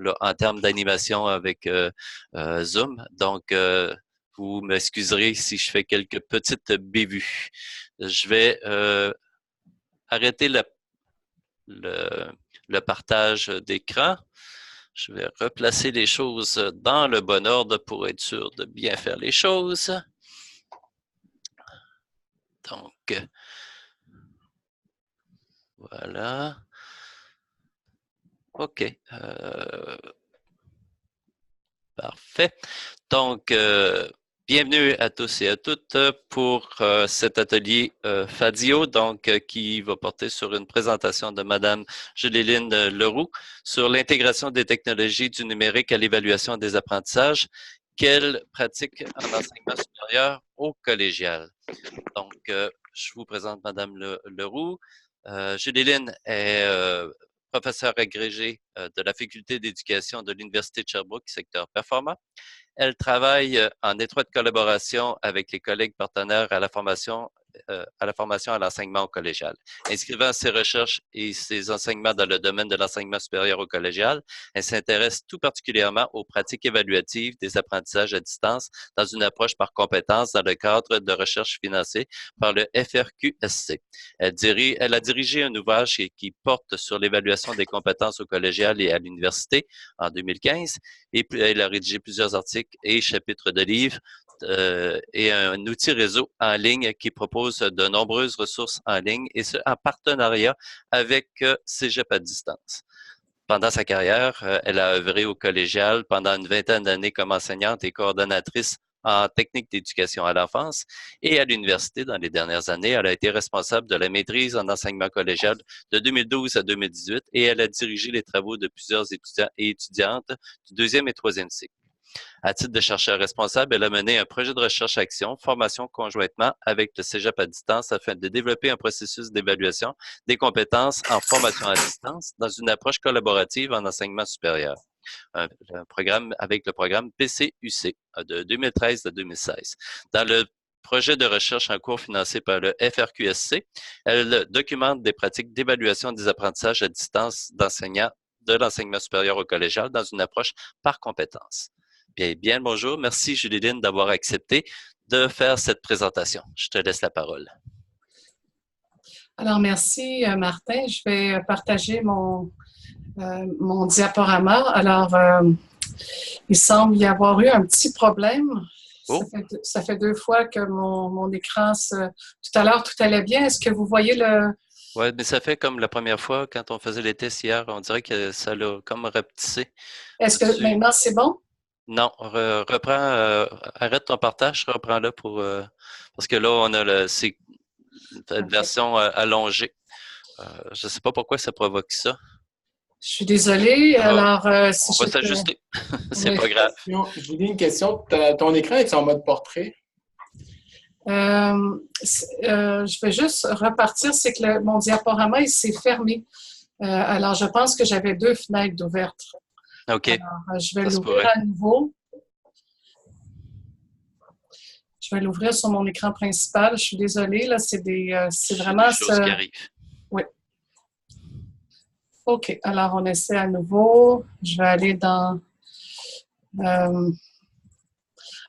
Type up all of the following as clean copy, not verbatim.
là, en termes d'animation avec Zoom. Donc, vous m'excuserez si je fais quelques petites bévues. Je vais arrêter le, le partage d'écran. Je vais replacer les choses dans le bon ordre pour être sûr de bien faire les choses. Donc, voilà. OK. Parfait. Donc, bienvenue à tous et à toutes pour cet atelier FADIO, donc qui va porter sur une présentation de Madame Julie-Lynne Leroux sur l'intégration des technologies du numérique à l'évaluation des apprentissages, qu'elle pratique en enseignement supérieur au collégial. Donc, je vous présente Madame Leroux. Julie-Lynne est professeure agrégée de la Faculté d'éducation de l'Université de Sherbrooke, secteur performant. Elle travaille en étroite collaboration avec les collègues partenaires à la formation à l'enseignement au collégial. Inscrivant ses recherches et ses enseignements dans le domaine de l'enseignement supérieur au collégial, elle s'intéresse tout particulièrement aux pratiques évaluatives des apprentissages à distance dans une approche par compétences dans le cadre de recherche financée par le FRQSC. Elle a dirigé un ouvrage qui porte sur l'évaluation des compétences au collégial et à l'université en 2015 et elle a rédigé plusieurs articles et chapitres de livres et un outil réseau en ligne qui propose de nombreuses ressources en ligne et ce, en partenariat avec Cégep à distance. Pendant sa carrière, elle a œuvré au collégial pendant une vingtaine d'années comme enseignante et coordonnatrice en technique d'éducation à l'enfance et à l'université dans les dernières années. Elle a été responsable de la maîtrise en enseignement collégial de 2012 à 2018 et elle a dirigé les travaux de plusieurs étudiants et étudiantes du deuxième et troisième cycle. À titre de chercheur responsable, elle a mené un projet de recherche-action, formation conjointement avec le Cégep à distance afin de développer un processus d'évaluation des compétences en formation à distance dans une approche collaborative en enseignement supérieur. Un programme avec le programme PCUC de 2013 à 2016. Dans le projet de recherche en cours financé par le FRQSC, elle documente des pratiques d'évaluation des apprentissages à distance d'enseignants de l'enseignement supérieur au collégial dans une approche par compétences. Bien, bonjour. Merci, Julie-Lynne, d'avoir accepté de faire cette présentation. Je te laisse la parole. Alors, merci, Martin. Je vais partager mon diaporama. Alors, il semble y avoir eu un petit problème. Oh. Ça fait 2 fois que mon écran tout à l'heure, tout allait bien. Est-ce que vous voyez le... Oui, mais ça fait comme la première fois, quand on faisait les tests hier, on dirait que ça l'a comme rapetissé. Est-ce que maintenant, c'est bon? Non, reprends, arrête ton partage, reprends-le parce que là, on a une version allongée. Je ne sais pas pourquoi ça provoque ça. Je suis désolée. Alors, si on va s'ajuster. C'est pas grave. J'ai une question. Ton écran est en mode portrait? Je vais juste repartir. C'est que mon diaporama, il s'est fermé. Alors, je pense que j'avais 2 fenêtres d'ouvertes. OK. Alors, je vais l'ouvrir à nouveau. Je vais l'ouvrir sur mon écran principal. Je suis désolée, là, c'est vraiment... des choses qui arrivent. Oui. OK. Alors, on essaie à nouveau. Je vais aller dans...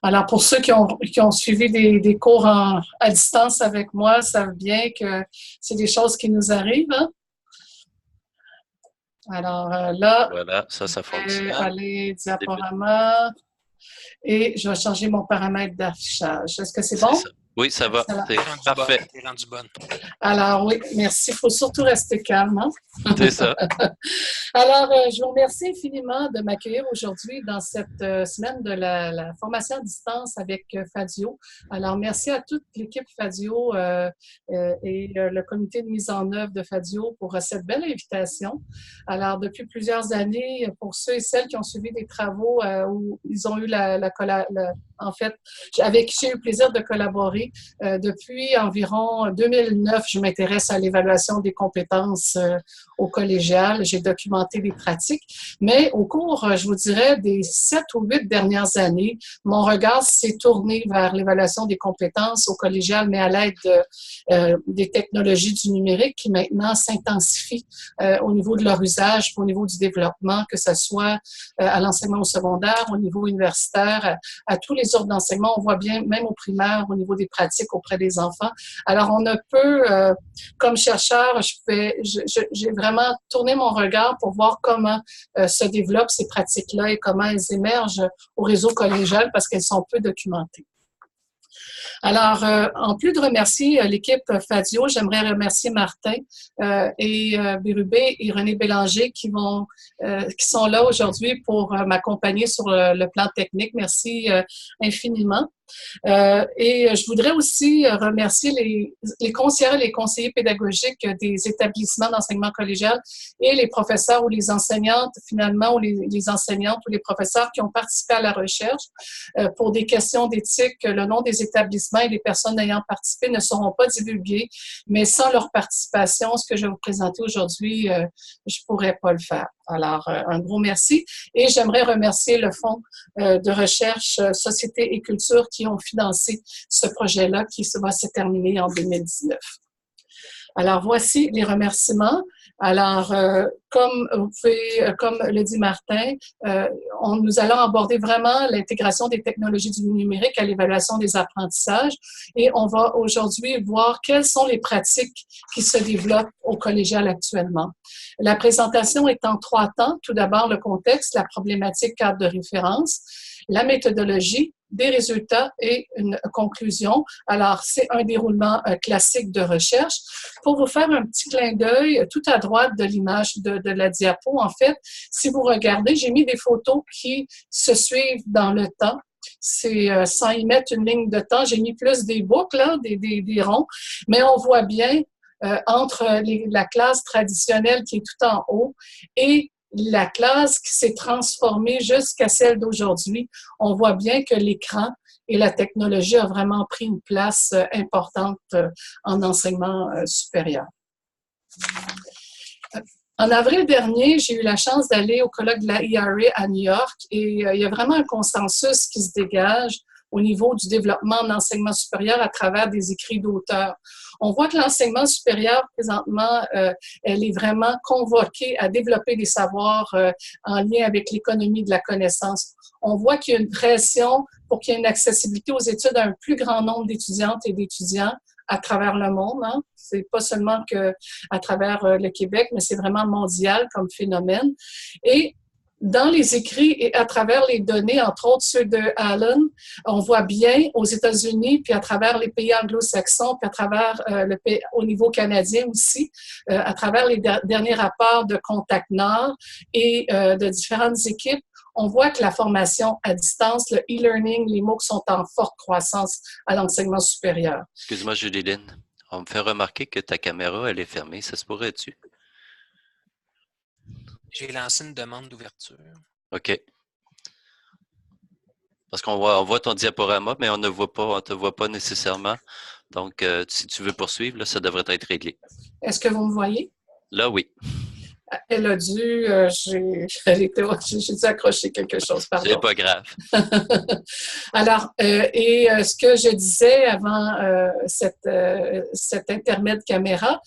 Alors, pour ceux qui ont suivi des cours à distance avec moi, savent bien que c'est des choses qui nous arrivent. Hein? Alors, là... Voilà, ça fonctionne. Je vais aller diaporama et je vais changer mon paramètre d'affichage. Est-ce que c'est bon? Ça. Oui, ça va. C'est parfait. T'es rendu bonne. Alors, oui, merci. Il faut surtout rester calme. Hein? C'est ça. Alors, je vous remercie infiniment de m'accueillir aujourd'hui dans cette semaine de la formation à distance avec FADIO. Alors, merci à toute l'équipe FADIO et le comité de mise en œuvre de FADIO pour cette belle invitation. Alors, depuis plusieurs années, pour ceux et celles qui ont suivi des travaux où ils ont eu en fait, avec qui j'ai eu le plaisir de collaborer. Depuis environ 2009, je m'intéresse à l'évaluation des compétences au collégial. J'ai documenté les pratiques, mais au cours, je vous dirais, des 7 ou 8 dernières années, mon regard s'est tourné vers l'évaluation des compétences au collégial, mais à l'aide des technologies du numérique qui maintenant s'intensifient au niveau de leur usage, au niveau du développement, que ce soit à l'enseignement au secondaire, au niveau universitaire, à tous les ordres d'enseignement. On voit bien, même au primaire, au niveau des pratiques auprès des enfants. Alors, on ne peut, comme chercheur, j'ai vraiment tourné mon regard pour voir comment se développent ces pratiques-là et comment elles émergent au réseau collégial parce qu'elles sont peu documentées. Alors, en plus de remercier l'équipe Fadio, j'aimerais remercier Martin et Bérubé et René Bélanger qui sont là aujourd'hui pour m'accompagner sur le plan technique. Merci infiniment. Et je voudrais aussi remercier les conseillères et les conseillers pédagogiques des établissements d'enseignement collégial et les professeurs ou les enseignantes, finalement, ou les enseignantes ou les professeurs qui ont participé à la recherche. Pour des questions d'éthique, le nom des établissements et des personnes ayant participé ne seront pas divulgués, mais sans leur participation, ce que je vais vous présenter aujourd'hui, je ne pourrais pas le faire. Alors, un gros merci. Et j'aimerais remercier le Fonds de recherche Société et Culture qui ont financé ce projet-là qui va se terminer en 2019. Alors, voici les remerciements. Alors, comme le dit Martin, nous allons aborder vraiment l'intégration des technologies du numérique à l'évaluation des apprentissages et on va aujourd'hui voir quelles sont les pratiques qui se développent au collégial actuellement. La présentation est en 3 temps. Tout d'abord, le contexte, la problématique cadre de référence, la méthodologie, des résultats et une conclusion. Alors, c'est un déroulement classique de recherche. Pour vous faire un petit clin d'œil, tout à droite de l'image de la diapo, en fait, si vous regardez, j'ai mis des photos qui se suivent dans le temps. C'est sans y mettre une ligne de temps, j'ai mis plus des boucles, là, des ronds, mais on voit bien entre la classe traditionnelle qui est tout en haut et la classe qui s'est transformée jusqu'à celle d'aujourd'hui, on voit bien que l'écran et la technologie a vraiment pris une place importante en enseignement supérieur. En avril dernier, j'ai eu la chance d'aller au colloque de la ERA à New York et il y a vraiment un consensus qui se dégage au niveau du développement en enseignement supérieur à travers des écrits d'auteurs. On voit que l'enseignement supérieur, présentement, elle est vraiment convoquée à développer des savoirs en lien avec l'économie de la connaissance. On voit qu'il y a une pression pour qu'il y ait une accessibilité aux études à un plus grand nombre d'étudiantes et d'étudiants à travers le monde. Hein. C'est pas seulement à travers le Québec, mais c'est vraiment mondial comme phénomène. Et dans les écrits et à travers les données, entre autres ceux de Allen, on voit bien aux États-Unis, puis à travers les pays anglo-saxons, puis à travers au niveau canadien aussi, à travers les derniers rapports de Contact Nord et de différentes équipes, on voit que la formation à distance, le e-learning, les MOOC sont en forte croissance à l'enseignement supérieur. Excuse-moi, Julie-Lynn. On me fait remarquer que ta caméra, elle est fermée. Ça se pourrait-tu? J'ai lancé une demande d'ouverture. OK. Parce qu'on voit ton diaporama, mais on ne te voit pas nécessairement. Donc, si tu veux poursuivre, là, ça devrait être réglé. Est-ce que vous me voyez? Là, oui. Elle a dû, j'ai dû accrocher quelque chose, pardon. C'est pas grave. Alors, ce que je disais avant cet intermède caméra,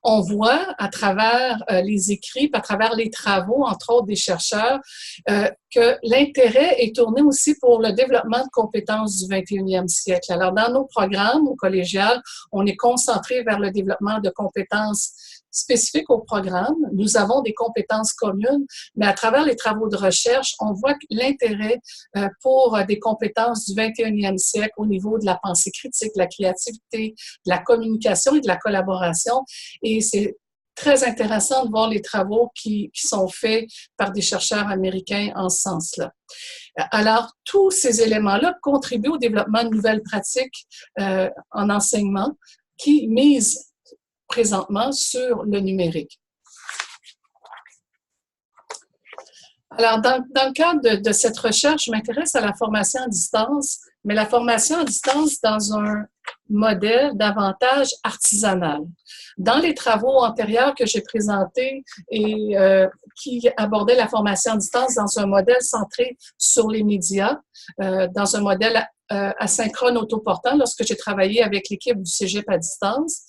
on voit à travers les écrits, à travers les travaux, entre autres des chercheurs, que l'intérêt est tourné aussi pour le développement de compétences du 21e siècle. Alors, dans nos programmes au collégial, on est concentré vers le développement de compétences spécifiques au programme. Nous avons des compétences communes, mais à travers les travaux de recherche, on voit l'intérêt pour des compétences du 21e siècle au niveau de la pensée critique, de la créativité, de la communication et de la collaboration. Et c'est très intéressant de voir les travaux qui sont faits par des chercheurs américains en ce sens-là. Alors, tous ces éléments-là contribuent au développement de nouvelles pratiques en enseignement qui misent présentement sur le numérique. Alors, dans le cadre de cette recherche, je m'intéresse à la formation à distance mais la formation à distance dans un modèle davantage artisanal. Dans les travaux antérieurs que j'ai présentés et qui abordaient la formation à distance dans un modèle centré sur les médias, dans un modèle asynchrone autoportant, lorsque j'ai travaillé avec l'équipe du Cégep à distance,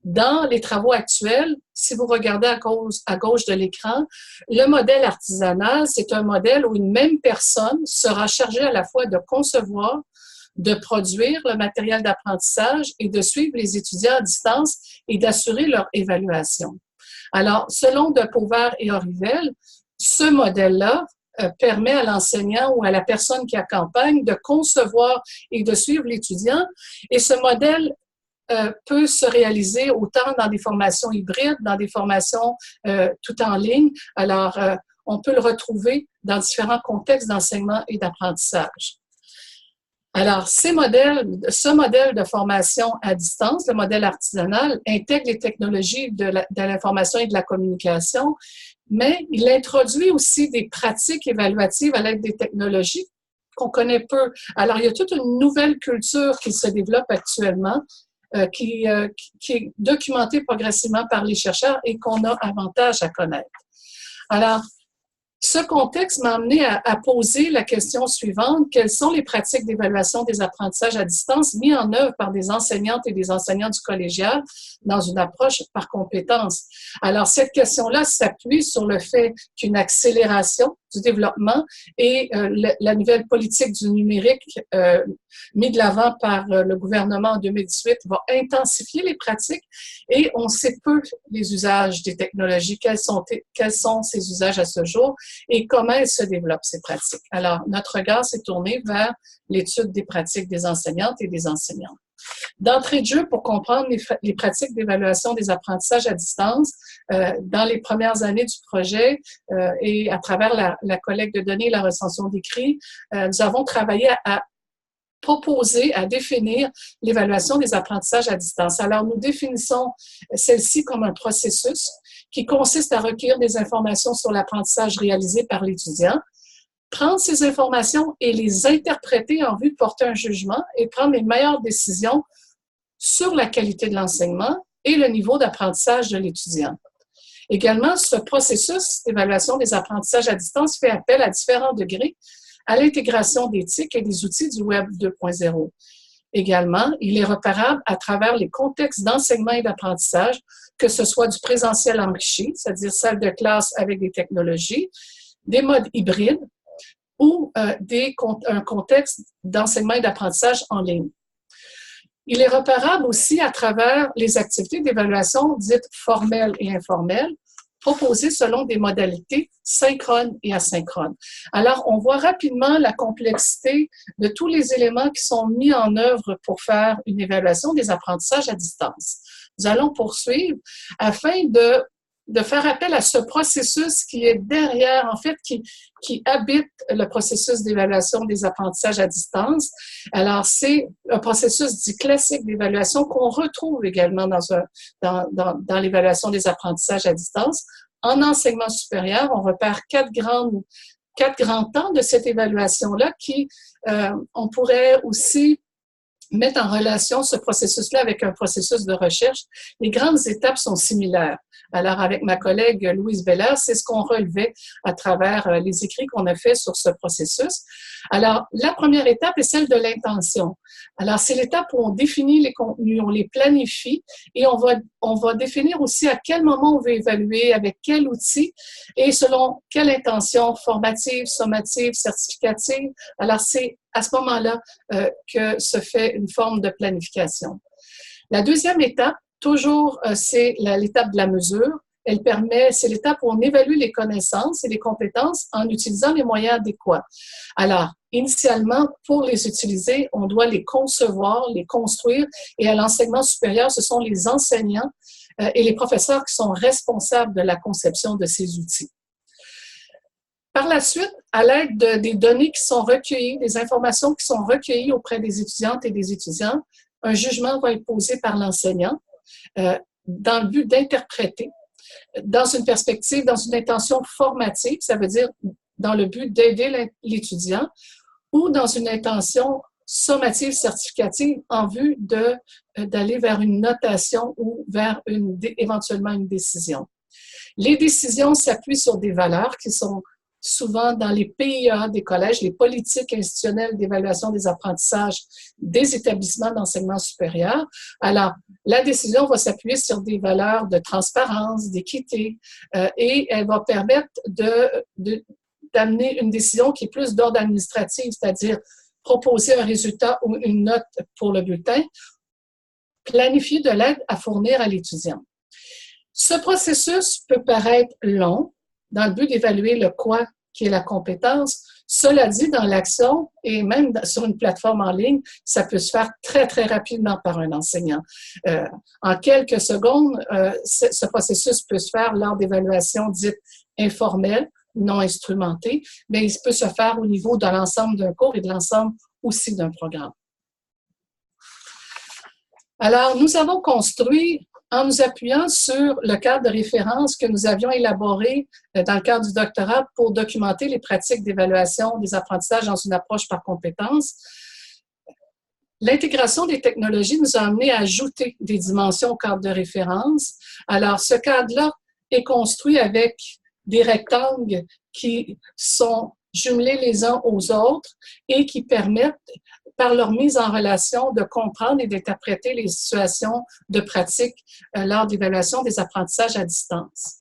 dans les travaux actuels, si vous regardez à gauche de l'écran, le modèle artisanal, c'est un modèle où une même personne sera chargée à la fois de concevoir, de produire le matériel d'apprentissage et de suivre les étudiants à distance et d'assurer leur évaluation. Alors, selon De Pauvert et Orivel, ce modèle-là permet à l'enseignant ou à la personne qui accompagne de concevoir et de suivre l'étudiant. Et ce modèle peut se réaliser autant dans des formations hybrides, dans des formations tout en ligne. Alors, on peut le retrouver dans différents contextes d'enseignement et d'apprentissage. Alors, ce modèle de formation à distance, le modèle artisanal, intègre les technologies de l'information et de la communication, mais il introduit aussi des pratiques évaluatives à l'aide des technologies qu'on connaît peu. Alors, il y a toute une nouvelle culture qui se développe actuellement, qui est documentée progressivement par les chercheurs et qu'on a avantage à connaître. Alors, ce contexte m'a amené à poser la question suivante: quelles sont les pratiques d'évaluation des apprentissages à distance mises en œuvre par des enseignantes et des enseignants du collégial dans une approche par compétences? Alors, cette question-là s'appuie sur le fait qu'une accélération du développement et la nouvelle politique du numérique mise de l'avant par le gouvernement en 2018 va intensifier les pratiques et on sait peu les usages des technologies, quels sont ces usages à ce jour et comment elles se développent, ces pratiques. Alors, notre regard s'est tourné vers l'étude des pratiques des enseignantes et des enseignants. D'entrée de jeu, pour comprendre les pratiques d'évaluation des apprentissages à distance, dans les premières années du projet et à travers la collecte de données et la recension d'écrits, nous avons travaillé à proposer, à définir l'évaluation des apprentissages à distance. Alors, nous définissons celle-ci comme un processus qui consiste à recueillir des informations sur l'apprentissage réalisé par l'étudiant, prendre ces informations et les interpréter en vue de porter un jugement et prendre les meilleures décisions sur la qualité de l'enseignement et le niveau d'apprentissage de l'étudiant. Également, ce processus d'évaluation des apprentissages à distance fait appel à différents degrés à l'intégration d'éthique et des outils du Web 2.0. Également, il est repérable à travers les contextes d'enseignement et d'apprentissage, que ce soit du présentiel enrichi, c'est-à-dire salle de classe avec des technologies, des modes hybrides ou un contexte d'enseignement et d'apprentissage en ligne. Il est repérable aussi à travers les activités d'évaluation dites formelles et informelles, proposées selon des modalités synchrones et asynchrones. Alors, on voit rapidement la complexité de tous les éléments qui sont mis en œuvre pour faire une évaluation des apprentissages à distance. Nous allons poursuivre afin de faire appel à ce processus qui est derrière, en fait, qui habite le processus d'évaluation des apprentissages à distance. Alors, c'est un processus dit classique d'évaluation qu'on retrouve également dans l'évaluation des apprentissages à distance. En enseignement supérieur, on repère quatre grands temps de cette évaluation-là qui, on pourrait aussi mettre en relation ce processus-là avec un processus de recherche. Les grandes étapes sont similaires. Alors, avec ma collègue Louise Beller, c'est ce qu'on relevait à travers les écrits qu'on a fait sur ce processus. Alors, la première étape est celle de l'intention. Alors, c'est l'étape où on définit les contenus, on les planifie et on va définir aussi à quel moment on veut évaluer, avec quel outil et selon quelle intention formative, sommative, certificative. Alors, c'est à ce moment-là que se fait une forme de planification. La deuxième étape, toujours, c'est l'étape de la mesure. C'est l'étape où on évalue les connaissances et les compétences en utilisant les moyens adéquats. Alors, initialement, pour les utiliser, on doit les concevoir, les construire, et à l'enseignement supérieur, ce sont les enseignants et les professeurs qui sont responsables de la conception de ces outils. Par la suite, à l'aide des données qui sont recueillies, des informations qui sont recueillies auprès des étudiantes et des étudiants, un jugement va être posé par l'enseignant dans le but d'interpréter, dans une perspective, dans une intention formative, ça veut dire dans le but d'aider l'étudiant, ou dans une intention sommative certificative en vue d'aller vers une notation ou vers éventuellement une décision. Les décisions s'appuient sur des valeurs qui sont souvent dans les PIA des collèges, les politiques institutionnelles d'évaluation des apprentissages des établissements d'enseignement supérieur. Alors, la décision va s'appuyer sur des valeurs de transparence, d'équité, et elle va permettre d'amener une décision qui est plus d'ordre administratif, c'est-à-dire proposer un résultat ou une note pour le bulletin, planifier de l'aide à fournir à l'étudiant. Ce processus peut paraître long dans le but d'évaluer le quoi qui est la compétence. Cela dit, dans l'action et même sur une plateforme en ligne, ça peut se faire très, très rapidement par un enseignant. En quelques secondes, ce processus peut se faire lors d'évaluations dites informelles, non instrumentées, mais il peut se faire au niveau de l'ensemble d'un cours et de l'ensemble aussi d'un programme. Alors, nous avons construit, en nous appuyant sur le cadre de référence que nous avions élaboré dans le cadre du doctorat pour documenter les pratiques d'évaluation des apprentissages dans une approche par compétences, l'intégration des technologies nous a amené à ajouter des dimensions au cadre de référence. Alors, ce cadre-là est construit avec des rectangles qui sont jumelés les uns aux autres et qui permettent, par leur mise en relation, de comprendre et d'interpréter les situations de pratique lors d'évaluation des apprentissages à distance.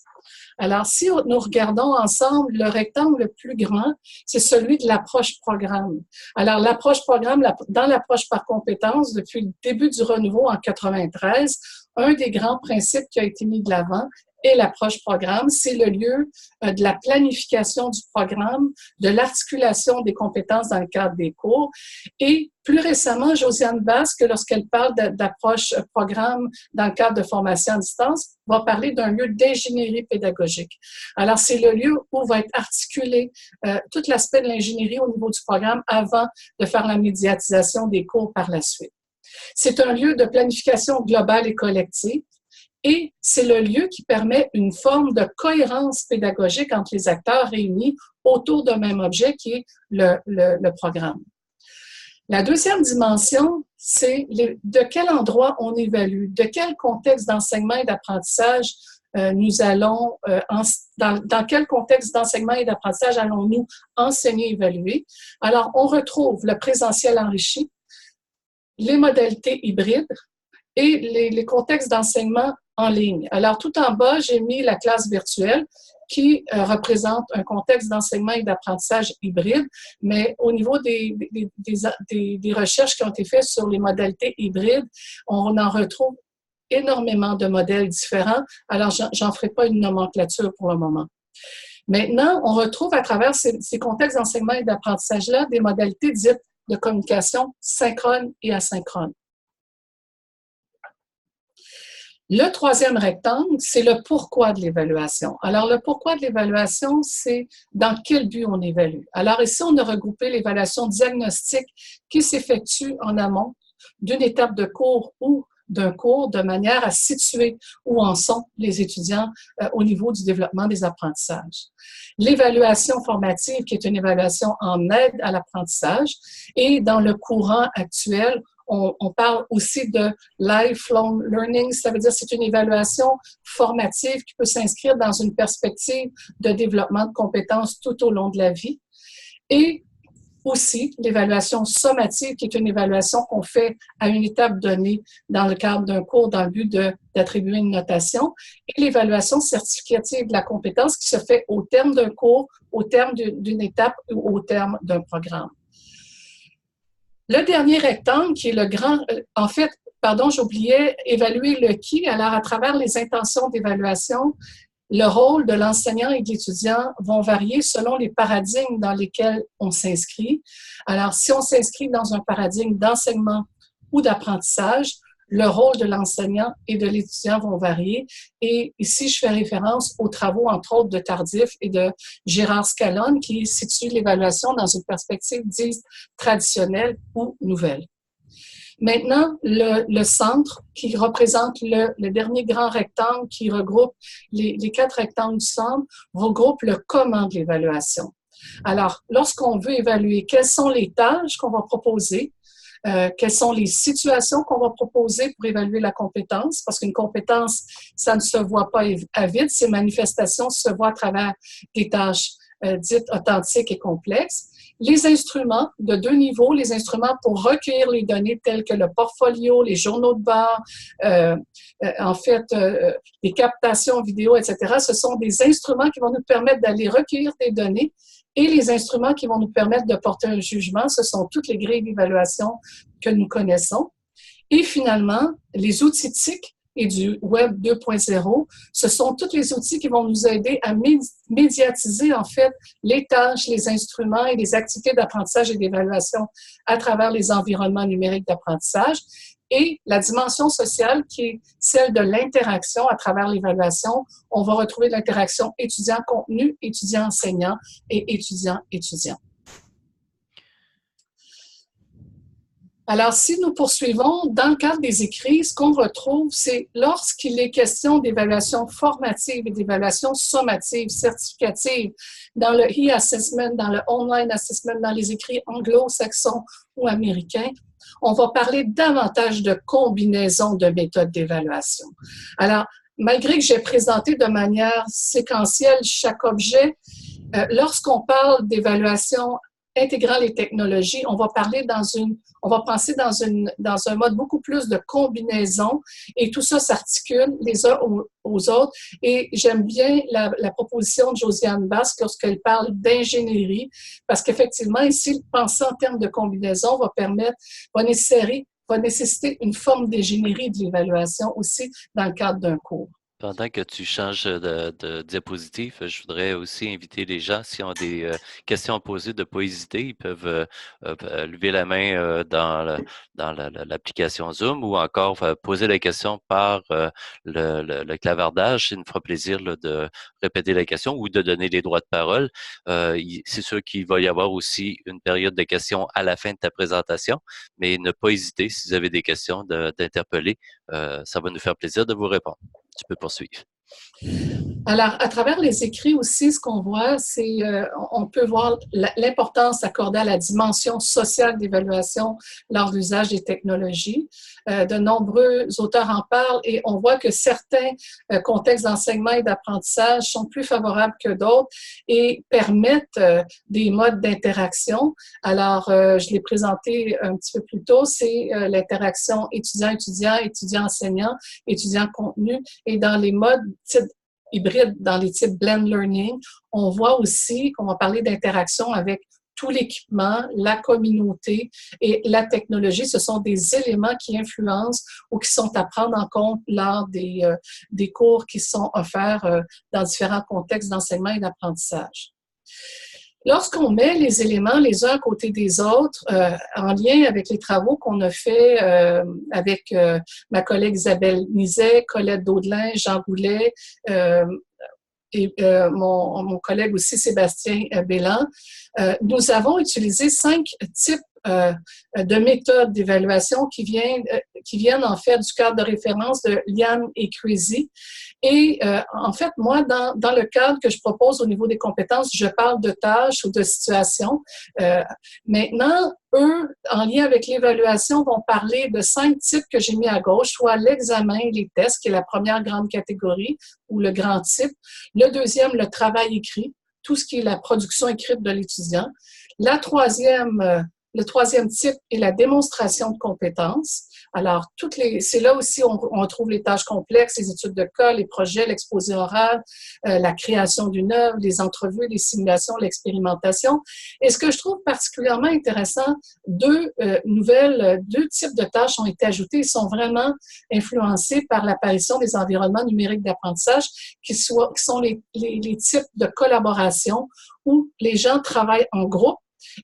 Alors, si nous regardons ensemble, le rectangle le plus grand, c'est celui de l'approche programme. Alors, l'approche programme, dans l'approche par compétence, depuis le début du renouveau en 93, un des grands principes qui a été mis de l'avant est l'approche programme. C'est le lieu de la planification du programme, de l'articulation des compétences dans le cadre des cours. Et plus récemment, Josiane Basque, lorsqu'elle parle d'approche programme dans le cadre de formation à distance, va parler d'un lieu d'ingénierie pédagogique. Alors, c'est le lieu où va être articulé tout l'aspect de l'ingénierie au niveau du programme avant de faire la médiatisation des cours par la suite. C'est un lieu de planification globale et collective. Et c'est le lieu qui permet une forme de cohérence pédagogique entre les acteurs réunis autour d'un même objet qui est le programme. La deuxième dimension, c'est de quel endroit on évalue, de quel contexte d'enseignement et d'apprentissage nous allons, dans quel contexte d'enseignement et d'apprentissage allons-nous enseigner et évaluer. Alors, on retrouve le présentiel enrichi, les modalités hybrides et les contextes d'enseignement en ligne. Alors, tout en bas, j'ai mis la classe virtuelle qui représente un contexte d'enseignement et d'apprentissage hybride, mais au niveau des recherches qui ont été faites sur les modalités hybrides, on en retrouve énormément de modèles différents. Alors, j'en ferai pas une nomenclature pour le moment. Maintenant, on retrouve à travers ces contextes d'enseignement et d'apprentissage-là des modalités dites de communication synchrone et asynchrone. Le troisième rectangle, c'est le pourquoi de l'évaluation. Alors, le pourquoi de l'évaluation, c'est dans quel but on évalue. Alors, ici, on a regroupé l'évaluation diagnostique qui s'effectue en amont d'une étape de cours ou d'un cours de manière à situer où en sont les étudiants au niveau du développement des apprentissages. L'évaluation formative, qui est une évaluation en aide à l'apprentissage, et dans le courant actuel, on parle aussi de lifelong learning, ça veut dire que c'est une évaluation formative qui peut s'inscrire dans une perspective de développement de compétences tout au long de la vie. Et aussi l'évaluation sommative, qui est une évaluation qu'on fait à une étape donnée dans le cadre d'un cours dans le but d'attribuer une notation, et l'évaluation certificative de la compétence qui se fait au terme d'un cours, au terme d'une étape ou au terme d'un programme. Le dernier rectangle, qui est le grand, en fait, pardon, j'oubliais, évaluer le qui. Alors, à travers les intentions d'évaluation, le rôle de l'enseignant et de l'étudiant vont varier selon les paradigmes dans lesquels on s'inscrit. Alors, si on s'inscrit dans un paradigme d'enseignement ou d'apprentissage, le rôle de l'enseignant et de l'étudiant vont varier. Et ici, je fais référence aux travaux, entre autres, de Tardif et de Gérard Scalone, qui situent l'évaluation dans une perspective dite traditionnelle ou nouvelle. Maintenant, le centre, qui représente le dernier grand rectangle qui regroupe les 4 rectangles du centre, regroupe le comment de l'évaluation. Alors, lorsqu'on veut évaluer quelles sont les tâches qu'on va proposer, quelles sont les situations qu'on va proposer pour évaluer la compétence, parce qu'une compétence, ça ne se voit pas à vide, ces manifestations se voient à travers des tâches dites authentiques et complexes. Les instruments de 2 niveaux, les instruments pour recueillir les données tels que le portfolio, les journaux de bord, les captations vidéo, etc. Ce sont des instruments qui vont nous permettre d'aller recueillir des données et les instruments qui vont nous permettre de porter un jugement. Ce sont toutes les grilles d'évaluation que nous connaissons. Et finalement, les outils TIC et du Web 2.0, ce sont tous les outils qui vont nous aider à médiatiser, en fait, les tâches, les instruments et les activités d'apprentissage et d'évaluation à travers les environnements numériques d'apprentissage. Et la dimension sociale, qui est celle de l'interaction à travers l'évaluation, on va retrouver l'interaction étudiant-contenu, étudiant-enseignant et étudiant-étudiant. Alors, si nous poursuivons, dans le cadre des écrits, ce qu'on retrouve, c'est lorsqu'il est question d'évaluation formative et d'évaluation sommative, certificative, dans le e-assessment, dans le online assessment, dans les écrits anglo-saxons ou américains, on va parler davantage de combinaison de méthodes d'évaluation. Alors, malgré que j'ai présenté de manière séquentielle chaque objet, lorsqu'on parle d'évaluation intégrant les technologies, on va penser dans un mode beaucoup plus de combinaison et tout ça s'articule les uns aux autres. Et j'aime bien la proposition de Josiane Basque lorsqu'elle parle d'ingénierie, parce qu'effectivement, ici, penser en termes de combinaison va nécessiter une forme d'ingénierie de l'évaluation aussi dans le cadre d'un cours. Pendant que tu changes de diapositive, je voudrais aussi inviter les gens, s'ils ont des questions à poser, de ne pas hésiter. Ils peuvent lever la main dans l'application Zoom ou encore poser la question par le clavardage. Ça nous fera plaisir là, de répéter la question ou de donner les droits de parole. C'est sûr qu'il va y avoir aussi une période de questions à la fin de ta présentation, mais ne pas hésiter, si vous avez des questions, d'interpeller. Ça va nous faire plaisir de vous répondre. Tu peux poursuivre. Alors, à travers les écrits aussi, ce qu'on voit, c'est on peut voir l'importance accordée à la dimension sociale d'évaluation lors de l'usage des technologies. De nombreux auteurs en parlent et on voit que certains contextes d'enseignement et d'apprentissage sont plus favorables que d'autres et permettent des modes d'interaction. Alors, je l'ai présenté un petit peu plus tôt, c'est l'interaction étudiant-étudiant, étudiant-enseignant, étudiant-contenu et dans les modes hybrides, dans les types blend learning, on voit aussi qu'on va parler d'interaction avec tout l'équipement, la communauté et la technologie. Ce sont des éléments qui influencent ou qui sont à prendre en compte lors des cours qui sont offerts dans différents contextes d'enseignement et d'apprentissage. Lorsqu'on met les éléments les uns à côté des autres, en lien avec les travaux qu'on a fait avec ma collègue Isabelle Nizet, Colette Daudelin, Jean Goulet et mon collègue aussi Sébastien Bélan, nous avons utilisé 5 types de méthodes d'évaluation qui viennent en fait du cadre de référence de Liane et Crazy. Et en fait, moi, dans le cadre que je propose au niveau des compétences, je parle de tâches ou de situations. Maintenant, eux, en lien avec l'évaluation, vont parler de 5 types que j'ai mis à gauche, soit l'examen et les tests, qui est la première grande catégorie, ou le grand type. Le deuxième, le travail écrit, tout ce qui est la production écrite de l'étudiant. Le troisième type est la démonstration de compétences. Alors, c'est là aussi on trouve les tâches complexes, les études de cas, les projets, l'exposé oral, la création d'une œuvre, les entrevues, les simulations, l'expérimentation. Et ce que je trouve particulièrement intéressant, deux types de tâches ont été ajoutées et sont vraiment influencées par l'apparition des environnements numériques d'apprentissage qui sont les types de collaboration où les gens travaillent en groupe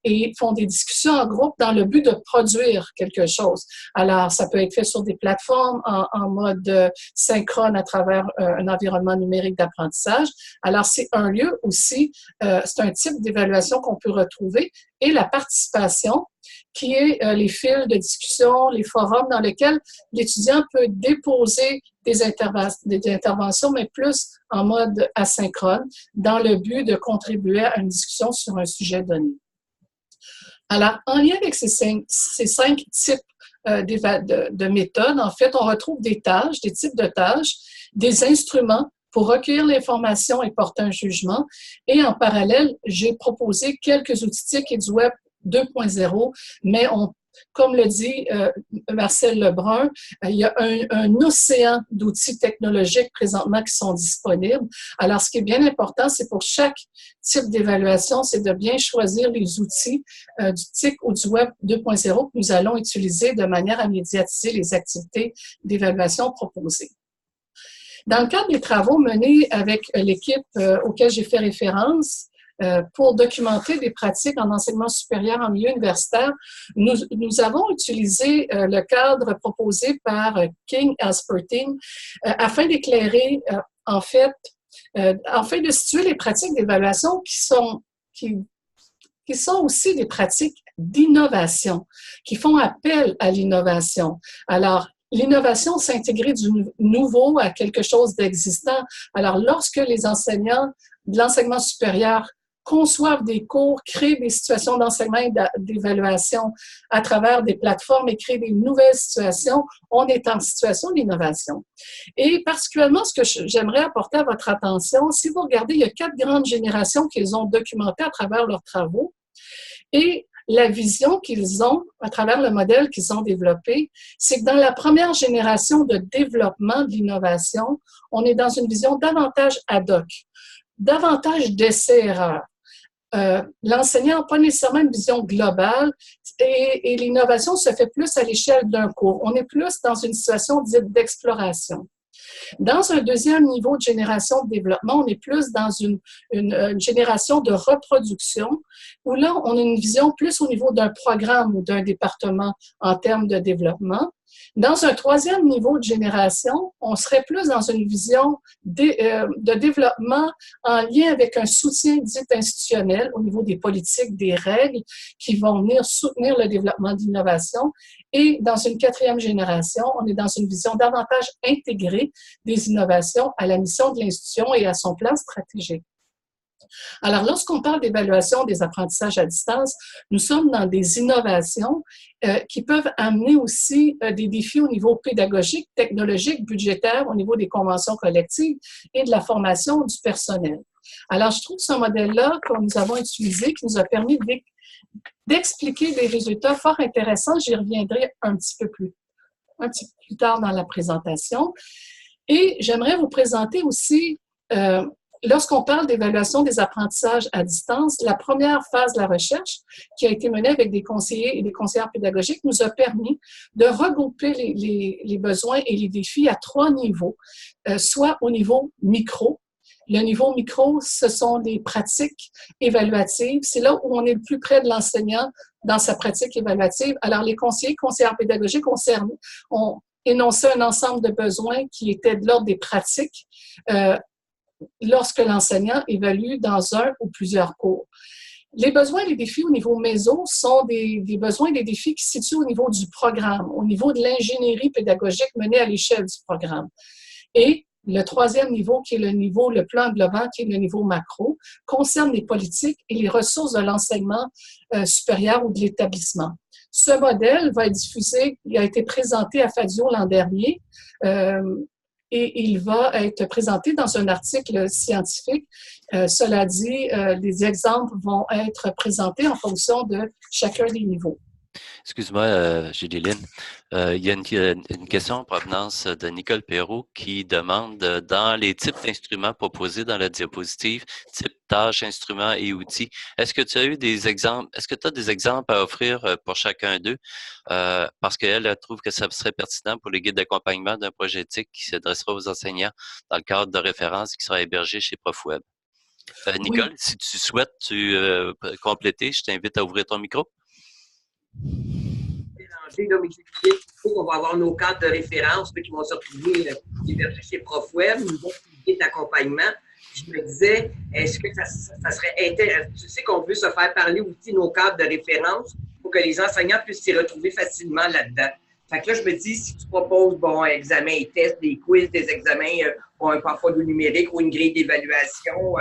et font des discussions en groupe dans le but de produire quelque chose. Alors, ça peut être fait sur des plateformes en mode synchrone à travers un environnement numérique d'apprentissage. Alors, c'est un lieu aussi, c'est un type d'évaluation qu'on peut retrouver. Et la participation, qui est les fils de discussion, les forums dans lesquels l'étudiant peut déposer des interventions, mais plus en mode asynchrone, dans le but de contribuer à une discussion sur un sujet donné. Alors, en lien avec ces cinq types de méthodes, en fait, on retrouve des tâches, des types de tâches, des instruments pour recueillir l'information et porter un jugement. Et en parallèle, j'ai proposé quelques outils TIC et du Web 2.0, mais comme le dit Marcel Lebrun, il y a un océan d'outils technologiques présentement qui sont disponibles. Alors, ce qui est bien important, c'est pour chaque type d'évaluation, c'est de bien choisir les outils du TIC ou du Web 2.0 que nous allons utiliser de manière à médiatiser les activités d'évaluation proposées. Dans le cadre des travaux menés avec l'équipe auquel j'ai fait référence, pour documenter des pratiques en enseignement supérieur en milieu universitaire, nous avons utilisé le cadre proposé par King Alsperting afin d'éclairer, afin de situer les pratiques d'évaluation qui sont aussi des pratiques d'innovation, qui font appel à l'innovation. Alors, l'innovation, c'est intégrer du nouveau à quelque chose d'existant. Alors, lorsque les enseignants de l'enseignement supérieur conçoivent des cours, créent des situations d'enseignement et d'évaluation à travers des plateformes et créent des nouvelles situations, on est en situation d'innovation. Et particulièrement, ce que j'aimerais apporter à votre attention, si vous regardez, il y a 4 grandes générations qu'ils ont documentées à travers leurs travaux et la vision qu'ils ont à travers le modèle qu'ils ont développé, c'est que dans la première génération de développement de l'innovation, on est dans une vision davantage ad hoc, davantage d'essais-erreurs. L'enseignant n'a pas nécessairement une vision globale et l'innovation se fait plus à l'échelle d'un cours. On est plus dans une situation dite d'exploration. Dans un deuxième niveau de génération de développement, on est plus dans une génération de reproduction où là, on a une vision plus au niveau d'un programme ou d'un département en termes de développement. Dans un troisième niveau de génération, on serait plus dans une vision de développement en lien avec un soutien dit institutionnel au niveau des politiques, des règles qui vont venir soutenir le développement d'innovation. Et dans une quatrième génération, on est dans une vision davantage intégrée des innovations à la mission de l'institution et à son plan stratégique. Alors, lorsqu'on parle d'évaluation des apprentissages à distance, nous sommes dans des innovations qui peuvent amener aussi des défis au niveau pédagogique, technologique, budgétaire, au niveau des conventions collectives et de la formation du personnel. Alors, je trouve ce modèle-là que nous avons utilisé, qui nous a permis d'expliquer des résultats fort intéressants. J'y reviendrai un petit peu plus tard dans la présentation. Et j'aimerais vous présenter aussi lorsqu'on parle d'évaluation des apprentissages à distance, la première phase de la recherche qui a été menée avec des conseillers et des conseillères pédagogiques nous a permis de regrouper les besoins et les défis à 3 niveaux, soit au niveau micro. Le niveau micro, ce sont des pratiques évaluatives. C'est là où on est le plus près de l'enseignant dans sa pratique évaluative. Alors, les conseillers, conseillères pédagogiques ont énoncé un ensemble de besoins qui étaient de l'ordre des pratiques lorsque l'enseignant évalue dans un ou plusieurs cours. Les besoins et les défis au niveau méso sont des besoins et des défis qui se situent au niveau du programme, au niveau de l'ingénierie pédagogique menée à l'échelle du programme. Et le troisième niveau, qui est le plus englobant, qui est le niveau macro, concerne les politiques et les ressources de l'enseignement supérieur ou de l'établissement. Ce modèle va être diffusé, il a été présenté à Fadio l'an dernier, et il va être présenté dans un article scientifique. Cela dit, les exemples vont être présentés en fonction de chacun des niveaux. Excuse-moi, Julie-Lynn. Il y a une question en provenance de Nicole Perrault qui demande dans les types d'instruments proposés dans la diapositive, type tâches, instruments et outils, est-ce que tu as eu des exemples, est-ce que tu as des exemples à offrir pour chacun d'eux? Parce qu'elle trouve que ça serait pertinent pour les guides d'accompagnement d'un projet éthique qui s'adressera aux enseignants dans le cadre de référence qui sera hébergé chez ProfWeb. Nicole, oui. Si tu souhaites compléter, je t'invite à ouvrir ton micro. On va avoir nos cadres de référence qui vont se retrouver hébergés chez ProfWeb, nous autres guides d'accompagnement. Je me disais, est-ce que ça serait intéressant? Tu sais qu'on veut se faire parler aussi nos cadres de référence pour que les enseignants puissent s'y retrouver facilement là-dedans. Fait que là, je me dis, si tu proposes un examen et test, des quiz, des examens pour un portfolio numérique ou une grille d'évaluation,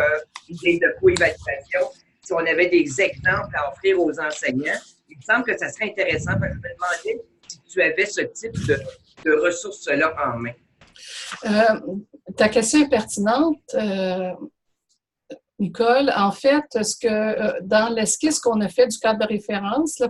une grille de co-évaluation, si on avait des exemples à offrir aux enseignants, me semble que ça serait intéressant. Parce que je me demandais si tu avais ce type de ressources-là en main. Ta question est pertinente, Nicole. En fait, dans l'esquisse qu'on a fait du cadre de référence là,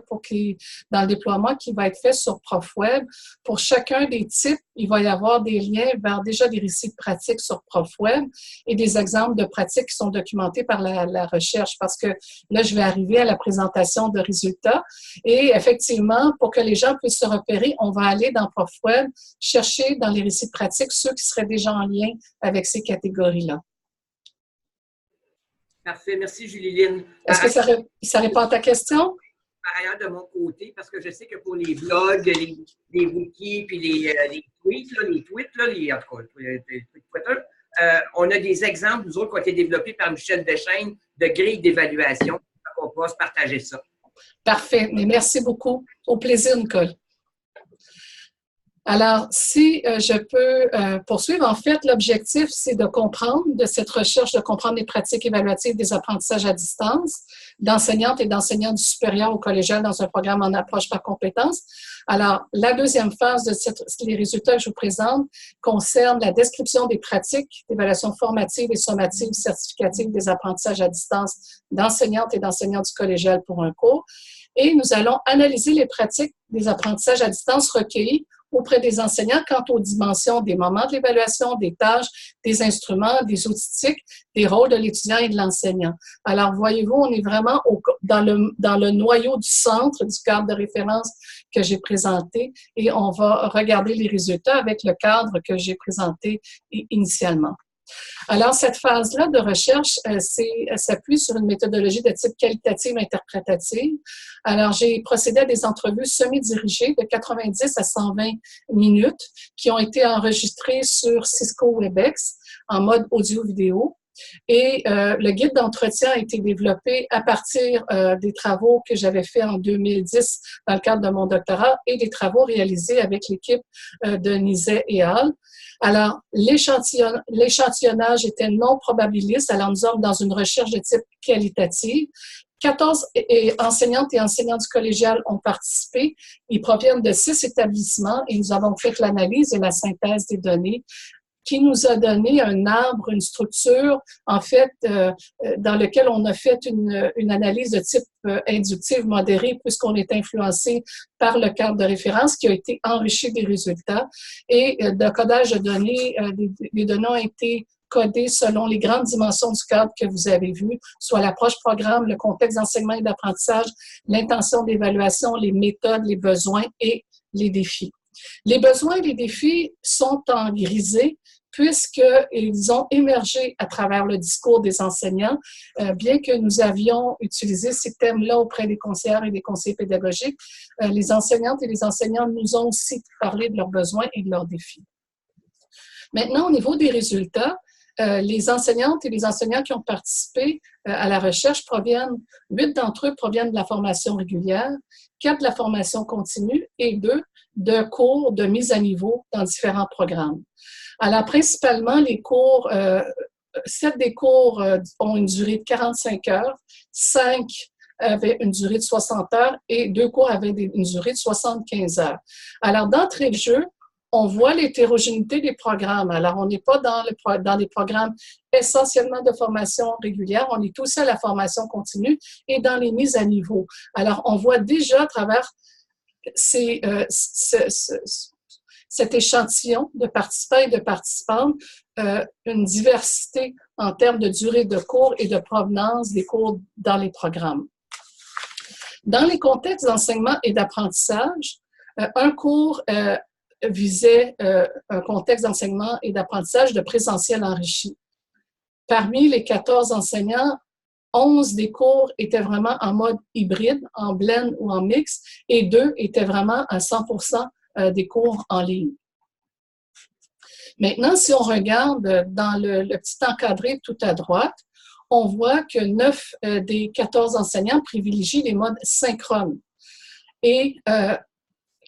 dans le déploiement qui va être fait sur ProfWeb, pour chacun des types, il va y avoir des liens vers déjà des récits de pratiques sur ProfWeb et des exemples de pratiques qui sont documentés par la recherche. Parce que là, je vais arriver à la présentation de résultats et effectivement, pour que les gens puissent se repérer, on va aller dans ProfWeb chercher dans les récits de pratiques ceux qui seraient déjà en lien avec ces catégories-là. Parfait. Merci, Julie-Lynne. Est-ce que ça répond à ta question? Par ailleurs, de mon côté, parce que je sais que pour les blogs, les wikis, puis les tweets, en tout cas, Twitter, on a des exemples, nous autres, qui ont été développés par Michel Deschaines, de grilles d'évaluation. On va se partager ça. Parfait. Mais merci beaucoup. Au plaisir, Nicole. Alors, si je peux poursuivre, en fait, l'objectif, c'est de comprendre, de cette recherche, de comprendre les pratiques évaluatives des apprentissages à distance d'enseignantes et d'enseignants du supérieur au collégial dans un programme en approche par compétences. Alors, la deuxième phase de les résultats que je vous présente concerne la description des pratiques d'évaluation formative et sommative certificative des apprentissages à distance d'enseignantes et d'enseignants du collégial pour un cours. Et nous allons analyser les pratiques des apprentissages à distance recueillis auprès des enseignants quant aux dimensions des moments de l'évaluation, des tâches, des instruments, des outils TIC, des rôles de l'étudiant et de l'enseignant. Alors, voyez-vous, on est vraiment dans le noyau du centre du cadre de référence que j'ai présenté et on va regarder les résultats avec le cadre que j'ai présenté initialement. Alors, cette phase-là de recherche s'appuie sur une méthodologie de type qualitative interprétative. Alors, j'ai procédé à des entrevues semi-dirigées de 90 à 120 minutes qui ont été enregistrées sur Cisco WebEx en mode audio-vidéo. Et le guide d'entretien a été développé à partir des travaux que j'avais faits en 2010 dans le cadre de mon doctorat et des travaux réalisés avec l'équipe de Nizet et al. Alors, l'échantillonnage était non probabiliste, alors nous sommes dans une recherche de type qualitative. 14 enseignantes et enseignants du collégial ont participé. Ils proviennent de 6 établissements et nous avons fait l'analyse et la synthèse des données qui nous a donné un arbre, une structure, en fait, dans lequel on a fait une analyse de type inductive modérée puisqu'on est influencé par le cadre de référence qui a été enrichi des résultats. Et de codage de données, les données ont été codées selon les grandes dimensions du cadre que vous avez vu, soit l'approche programme, le contexte d'enseignement et d'apprentissage, l'intention d'évaluation, les méthodes, les besoins et les défis. Les besoins et les défis sont en grisé puisqu'ils ont émergé à travers le discours des enseignants, bien que nous avions utilisé ces thèmes-là auprès des conseillères et des conseillers pédagogiques. Les enseignantes et les enseignants nous ont aussi parlé de leurs besoins et de leurs défis. Maintenant, au niveau des résultats, les enseignantes et les enseignants qui ont participé à la recherche 8 d'entre eux proviennent de la formation régulière, 4 de la formation continue et 2 de cours de mise à niveau dans différents programmes. Alors, principalement, les cours, 7 des cours ont une durée de 45 heures, 5 avaient une durée de 60 heures et 2 cours avaient une durée de 75 heures. Alors, d'entrée de jeu, on voit l'hétérogénéité des programmes. Alors, on n'est pas dans des programmes essentiellement de formation régulière, on est aussi à la formation continue et dans les mises à niveau. Alors, on voit déjà à travers cet échantillon de participants et de participantes, une diversité en termes de durée de cours et de provenance des cours dans les programmes. Dans les contextes d'enseignement et d'apprentissage, un cours visait un contexte d'enseignement et d'apprentissage de présentiel enrichi. Parmi les 14 enseignants, 11 des cours étaient vraiment en mode hybride, en blend ou en mix, et 2 étaient vraiment à 100% des cours en ligne. Maintenant, si on regarde dans le petit encadré tout à droite, on voit que 9 des 14 enseignants privilégient les modes synchrones et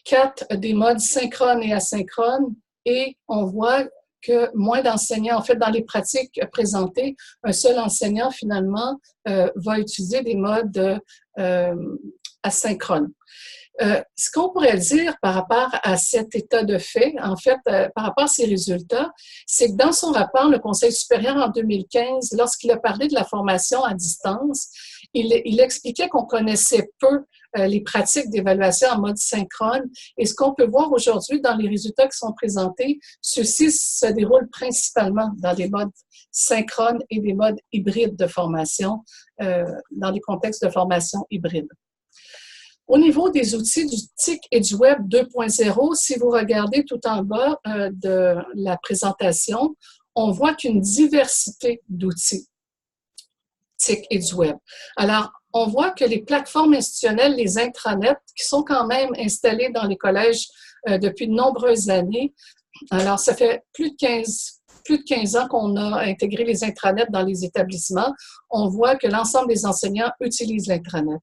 4 des modes synchrones et asynchrones, et on voit que moins d'enseignants, en fait, dans les pratiques présentées, un seul enseignant, finalement, va utiliser des modes asynchrone. Ce qu'on pourrait dire par rapport à cet état de fait, en fait, par rapport à ces résultats, c'est que dans son rapport, le Conseil supérieur en 2015, lorsqu'il a parlé de la formation à distance, il expliquait qu'on connaissait peu les pratiques d'évaluation en mode synchrone. Et ce qu'on peut voir aujourd'hui dans les résultats qui sont présentés, ceux-ci se déroulent principalement dans des modes synchrones et des modes hybrides de formation, dans des contextes de formation hybride. Au niveau des outils du TIC et du Web 2.0, si vous regardez tout en bas de la présentation, on voit qu'une diversité d'outils TIC et du Web. Alors, on voit que les plateformes institutionnelles, les intranets, qui sont quand même installées dans les collèges depuis de nombreuses années, alors ça fait plus de 15 ans qu'on a intégré les intranets dans les établissements, on voit que l'ensemble des enseignants utilisent l'intranet.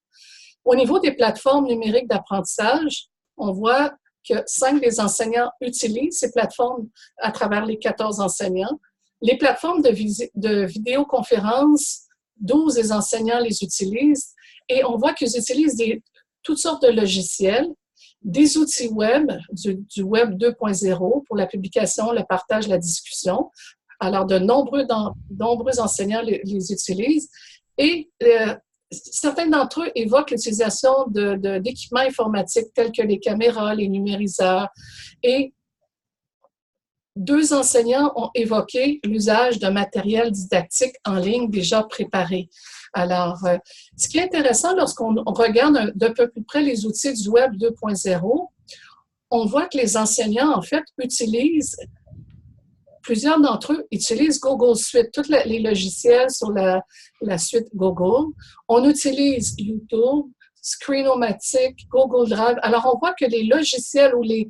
Au niveau des plateformes numériques d'apprentissage, on voit que 5 des enseignants utilisent ces plateformes à travers les 14 enseignants. Les plateformes de vidéoconférence, 12 des enseignants les utilisent et on voit qu'ils utilisent toutes sortes de logiciels, des outils web, du Web 2.0 pour la publication, le partage, la discussion. Alors, de nombreux enseignants les utilisent et certains d'entre eux évoquent l'utilisation d'équipements informatiques tels que les caméras, les numériseurs. Et 2 enseignants ont évoqué l'usage de matériel didactique en ligne déjà préparé. Alors, ce qui est intéressant lorsqu'on regarde de peu plus près les outils du Web 2.0, on voit que les enseignants, en fait, plusieurs d'entre eux utilisent Google Suite, tous les logiciels sur la suite Google. On utilise YouTube, Screenomatic, Google Drive. Alors, on voit que les logiciels ou les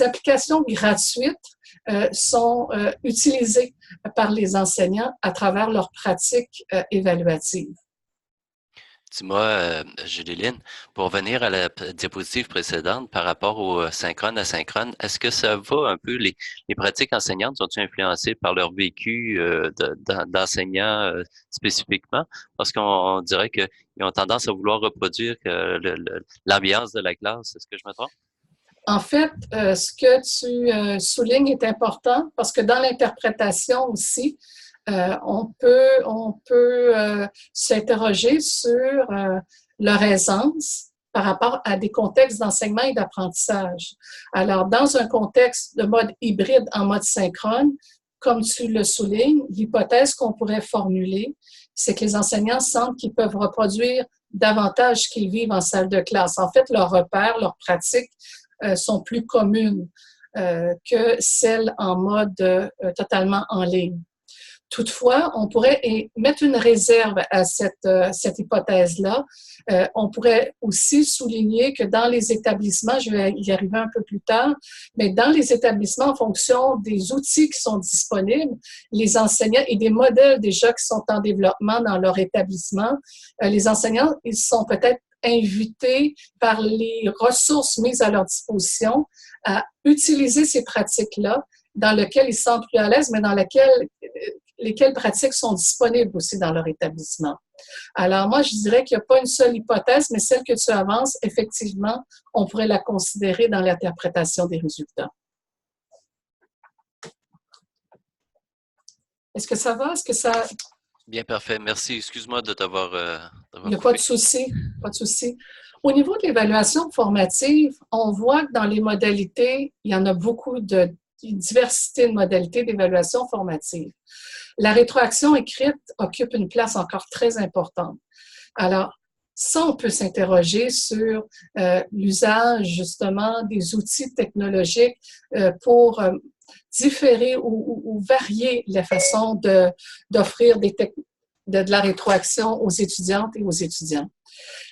applications gratuites sont utilisées par les enseignants à travers leurs pratiques évaluatives. Dis-moi, Julie-Lynne, pour revenir à la diapositive précédente par rapport au synchrone asynchrone, est-ce que ça va un peu, les pratiques enseignantes sont-elles influencées par leur vécu d'enseignants spécifiquement? Parce qu'on dirait qu'ils ont tendance à vouloir reproduire l'ambiance de la classe. Est-ce que je me trompe? En fait, ce que tu soulignes est important parce que dans l'interprétation aussi, on peut s'interroger sur leur aisance par rapport à des contextes d'enseignement et d'apprentissage. Alors, dans un contexte de mode hybride en mode synchrone, comme tu le soulignes, l'hypothèse qu'on pourrait formuler, c'est que les enseignants sentent qu'ils peuvent reproduire davantage ce qu'ils vivent en salle de classe. En fait, leurs repères, leurs pratiques sont plus communes que celles en mode totalement en ligne. Toutefois, on pourrait mettre une réserve à cette hypothèse-là. On pourrait aussi souligner que dans les établissements, je vais y arriver un peu plus tard, mais dans les établissements, en fonction des outils qui sont disponibles, les enseignants et des modèles déjà qui sont en développement dans leur établissement, les enseignants, ils sont peut-être invités par les ressources mises à leur disposition à utiliser ces pratiques-là dans lesquelles ils se sentent plus à l'aise, mais dans lesquelles pratiques sont disponibles aussi dans leur établissement. Alors, moi, je dirais qu'il n'y a pas une seule hypothèse, mais celle que tu avances, effectivement, on pourrait la considérer dans l'interprétation des résultats. Est-ce que ça va? Est-ce que ça... Bien, parfait. Merci. Excuse-moi de t'avoir Il n'y a pas de souci, pas de souci. Au niveau de l'évaluation formative, on voit que dans les modalités, il y en a beaucoup de diversité de modalités d'évaluation formative. La rétroaction écrite occupe une place encore très importante. Alors, ça, on peut s'interroger sur l'usage justement des outils technologiques pour différer ou varier la façon d'offrir de la rétroaction aux étudiantes et aux étudiants.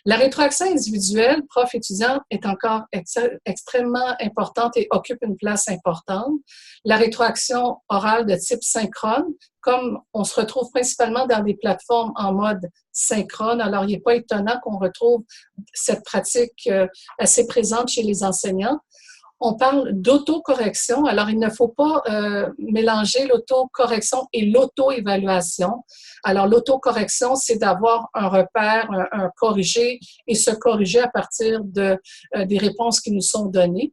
La rétroaction individuelle, prof-étudiant, est encore extrêmement importante et occupe une place importante. La rétroaction orale de type synchrone, comme on se retrouve principalement dans des plateformes en mode synchrone, alors il n'est pas étonnant qu'on retrouve cette pratique assez présente chez les enseignants. on parle d'autocorrection. Alors, il ne faut pas mélanger l'autocorrection et l'auto-évaluation. Alors, l'autocorrection, c'est d'avoir un repère, un corrigé et se corriger à partir des réponses qui nous sont données.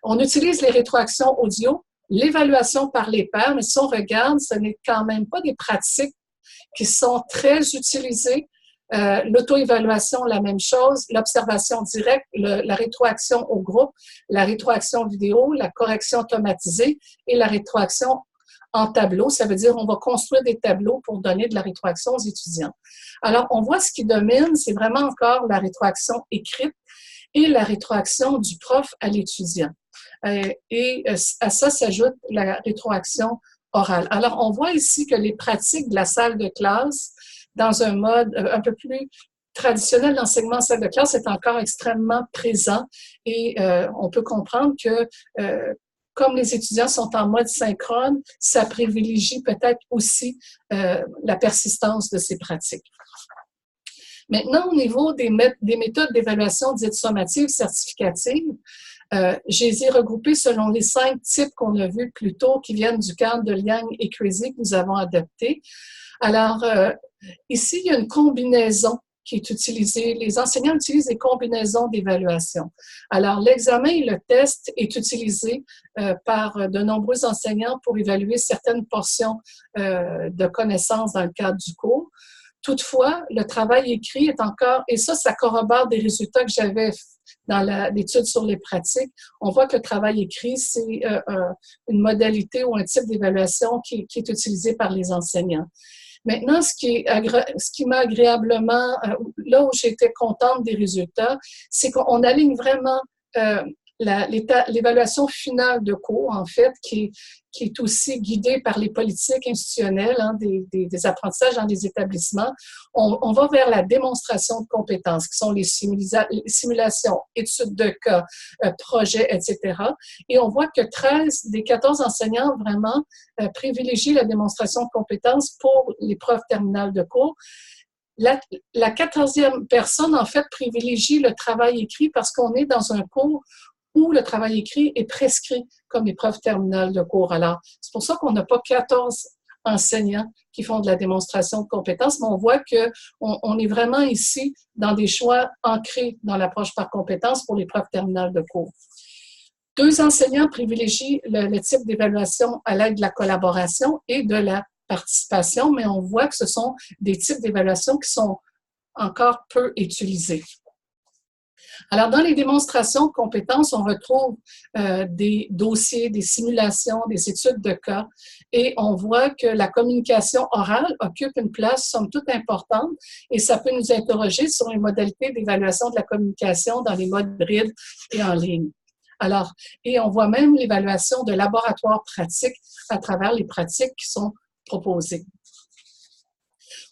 On utilise les rétroactions audio, l'évaluation par les pairs, mais si on regarde, ce n'est quand même pas des pratiques qui sont très utilisées. L'auto-évaluation, la même chose, l'observation directe, la rétroaction au groupe, la rétroaction vidéo, la correction automatisée et la rétroaction en tableau. Ça veut dire on va construire des tableaux pour donner de la rétroaction aux étudiants. Alors, on voit ce qui domine, c'est vraiment encore la rétroaction écrite et la rétroaction du prof à l'étudiant. Et à ça s'ajoute la rétroaction orale. Alors, on voit ici que les pratiques de la salle de classe, dans un mode un peu plus traditionnel d'enseignement en salle de classe, est encore extrêmement présent et on peut comprendre que comme les étudiants sont en mode synchrone, ça privilégie peut-être aussi la persistance de ces pratiques. Maintenant, au niveau des méthodes d'évaluation dites sommatives certificatives, je les ai regroupées selon les 5 types qu'on a vus plus tôt, qui viennent du cadre de Liang et Crazy que nous avons adopté. Alors, ici, il y a une combinaison qui est utilisée. Les enseignants utilisent des combinaisons d'évaluation. Alors, l'examen et le test est utilisé par de nombreux enseignants pour évaluer certaines portions de connaissances dans le cadre du cours. Toutefois, le travail écrit est encore, et ça corrobore des résultats que j'avais dans l'étude sur les pratiques. On voit que le travail écrit, c'est une modalité ou un type d'évaluation qui est utilisé par les enseignants. Maintenant, ce qui m'a agréablement, là où j'étais contente des résultats, c'est qu'on aligne vraiment l'évaluation finale de cours, en fait, qui est aussi guidée par les politiques institutionnelles des apprentissages dans les établissements. On va vers la démonstration de compétences, qui sont les simulations, études de cas, projets, etc. Et on voit que 13 des 14 enseignants vraiment privilégient la démonstration de compétences pour l'épreuve terminale de cours. La 14e personne, en fait, privilégie le travail écrit parce qu'on est dans un cours où le travail écrit est prescrit comme épreuve terminale de cours. Alors, c'est pour ça qu'on n'a pas 14 enseignants qui font de la démonstration de compétences, mais on voit qu'on est vraiment ici dans des choix ancrés dans l'approche par compétences pour l'épreuve terminale de cours. 2 enseignants privilégient le type d'évaluation à l'aide de la collaboration et de la participation, mais on voit que ce sont des types d'évaluation qui sont encore peu utilisés. Alors, dans les démonstrations de compétences, on retrouve des dossiers, des simulations, des études de cas et on voit que la communication orale occupe une place somme toute importante et ça peut nous interroger sur les modalités d'évaluation de la communication dans les modes hybrides et en ligne. Alors, et on voit même l'évaluation de laboratoires pratiques à travers les pratiques qui sont proposées.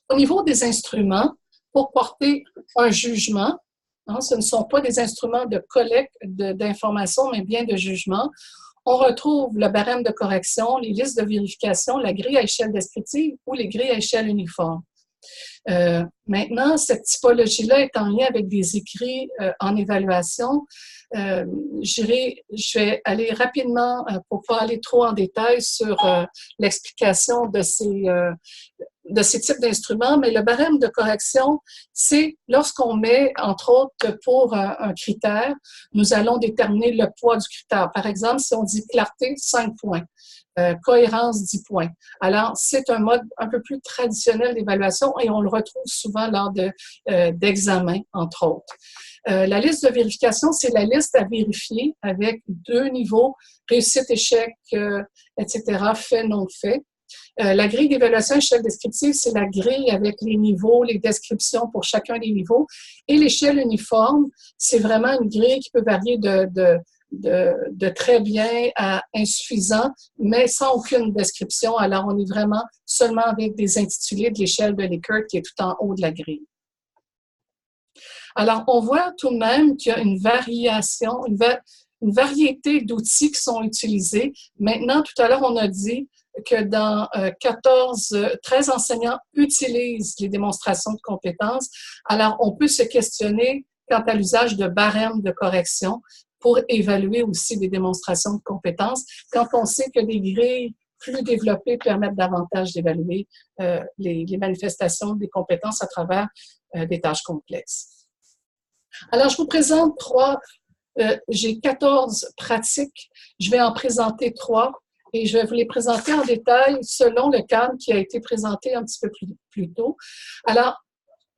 Au niveau des instruments, pour porter un jugement, ce ne sont pas des instruments de collecte d'informations, mais bien de jugement. On retrouve le barème de correction, les listes de vérification, la grille à échelle descriptive ou les grilles à échelle uniforme. Maintenant, cette typologie-là est en lien avec des écrits en évaluation. Je vais aller rapidement, pour ne pas aller trop en détail sur l'explication de ces types d'instruments, mais le barème de correction, c'est lorsqu'on met, entre autres, pour un critère, nous allons déterminer le poids du critère. Par exemple, si on dit clarté, 5 points. Cohérence, 10 points. Alors, c'est un mode un peu plus traditionnel d'évaluation et on le retrouve souvent lors d'examens, entre autres. La liste de vérification, c'est la liste à vérifier avec 2 niveaux, réussite, échec, etc., fait, non fait. La grille d'évaluation à échelle descriptive, c'est la grille avec les niveaux, les descriptions pour chacun des niveaux. Et l'échelle uniforme, c'est vraiment une grille qui peut varier de très bien à insuffisant, mais sans aucune description. Alors, on est vraiment seulement avec des intitulés de l'échelle de Likert qui est tout en haut de la grille. Alors, on voit tout de même qu'il y a une variation, une variété d'outils qui sont utilisés. Maintenant, tout à l'heure, on a dit que dans 13 enseignants utilisent les démonstrations de compétences. Alors, on peut se questionner quant à l'usage de barèmes de correction pour évaluer aussi des démonstrations de compétences, quand on sait que des grilles plus développées permettent davantage d'évaluer les manifestations des compétences à travers des tâches complexes. Alors, je vous présente j'ai 14 pratiques. Je vais en présenter 3 et je vais vous les présenter en détail selon le cadre qui a été présenté un petit peu plus tôt. Alors,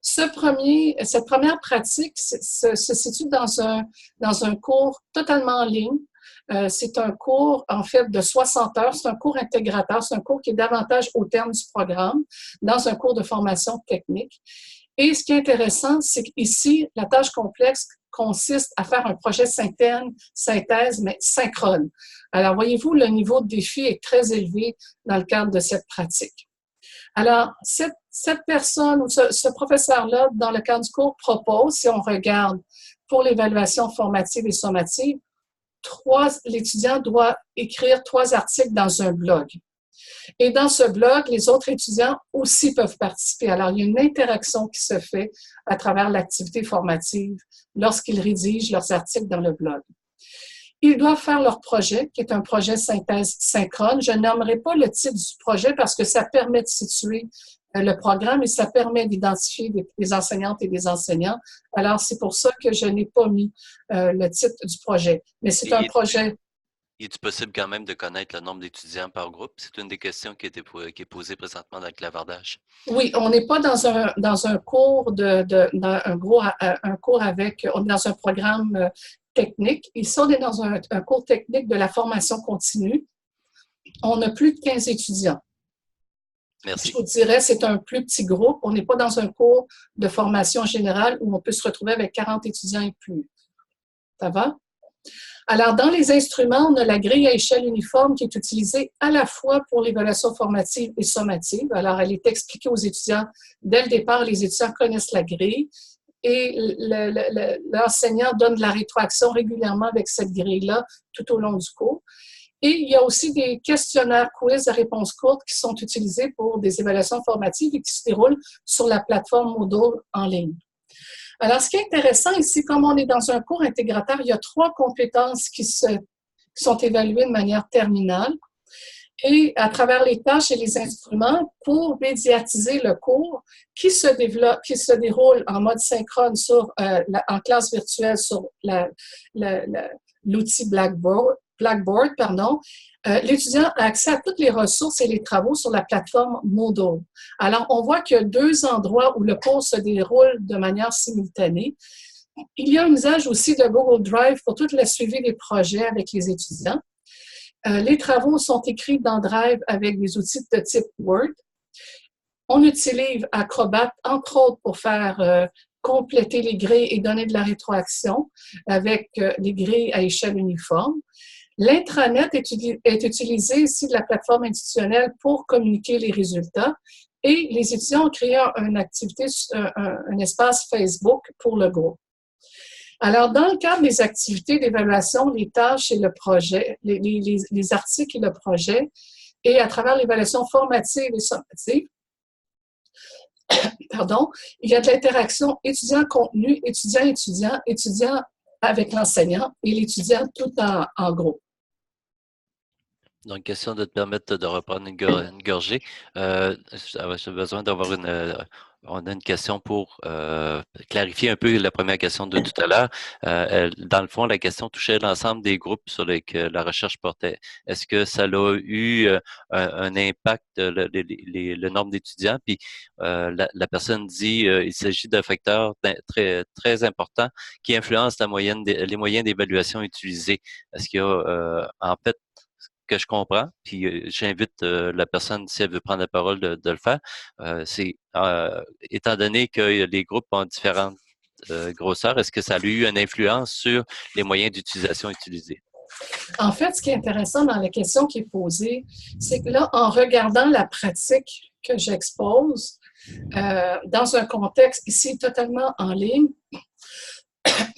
cette première pratique se situe dans un cours totalement en ligne. C'est un cours, en fait, de 60 heures. C'est un cours intégrateur. C'est un cours qui est davantage au terme du programme, dans un cours de formation technique. Et ce qui est intéressant, c'est qu'ici, la tâche complexe consiste à faire un projet synthèse, mais synchrone. Alors, voyez-vous, le niveau de défi est très élevé dans le cadre de cette pratique. Alors, cette personne ou ce professeur-là, dans le cadre du cours, propose, si on regarde pour l'évaluation formative et sommative, l'étudiant doit écrire 3 articles dans un blog. Et dans ce blog, les autres étudiants aussi peuvent participer. Alors, il y a une interaction qui se fait à travers l'activité formative lorsqu'ils rédigent leurs articles dans le blog. Ils doivent faire leur projet, qui est un projet synthèse synchrone. Je ne nommerai pas le titre du projet parce que ça permet de situer le programme et ça permet d'identifier des enseignantes et des enseignants. Alors, c'est pour ça que je n'ai pas mis le titre du projet. Mais c'est un projet... Est-il possible quand même de connaître le nombre d'étudiants par groupe? C'est une des questions qui est posée présentement dans le clavardage. Oui, on n'est pas dans un cours on est dans un programme technique. Ici, on est dans un cours technique de la formation continue. On a plus de 15 étudiants. Merci. Je vous dirais, c'est un plus petit groupe. On n'est pas dans un cours de formation générale où on peut se retrouver avec 40 étudiants et plus. Ça va? Alors, dans les instruments, on a la grille à échelle uniforme qui est utilisée à la fois pour l'évaluation formative et sommative. Alors, elle est expliquée aux étudiants. Dès le départ, les étudiants connaissent la grille et l'enseignant donne de la rétroaction régulièrement avec cette grille-là tout au long du cours. Et il y a aussi des questionnaires quiz à réponse courte qui sont utilisés pour des évaluations formatives et qui se déroulent sur la plateforme Moodle en ligne. Alors, ce qui est intéressant ici, comme on est dans un cours intégrateur, il y a 3 compétences qui sont évaluées de manière terminale. Et à travers les tâches et les instruments, pour médiatiser le cours qui se déroule en mode synchrone en classe virtuelle sur l'outil Blackboard, l'étudiant a accès à toutes les ressources et les travaux sur la plateforme Moodle. Alors, on voit qu'il y a 2 endroits où le cours se déroule de manière simultanée. Il y a un usage aussi de Google Drive pour tout le suivi des projets avec les étudiants. Les travaux sont écrits dans Drive avec des outils de type Word. On utilise Acrobat, entre autres, pour faire compléter les grilles et donner de la rétroaction avec les grilles à échelle uniforme. L'intranet est utilisé ici de la plateforme institutionnelle pour communiquer les résultats et les étudiants ont créé un espace Facebook pour le groupe. Alors, dans le cadre des activités d'évaluation, les tâches et le projet, les articles et le projet, et à travers l'évaluation formative et sommative, il y a de l'interaction étudiant-contenu, étudiant-étudiant, étudiant avec l'enseignant et l'étudiant tout en groupe. Donc, question de te permettre de reprendre une gorgée. J'ai besoin d'avoir on a une question pour clarifier un peu la première question de tout à l'heure. Dans le fond, la question touchait l'ensemble des groupes sur lesquels la recherche portait. Est-ce que ça a eu un impact, le nombre d'étudiants? Puis la personne dit il s'agit d'un facteur très, très important qui influence les moyens d'évaluation utilisés. Est-ce qu'il y a en fait que je comprends, puis j'invite la personne, si elle veut prendre la parole, de le faire, c'est étant donné que les groupes ont différentes grosseurs, est-ce que ça a eu une influence sur les moyens d'utilisation utilisés? En fait, ce qui est intéressant dans la question qui est posée, c'est que là, en regardant la pratique que j'expose, dans un contexte ici totalement en ligne,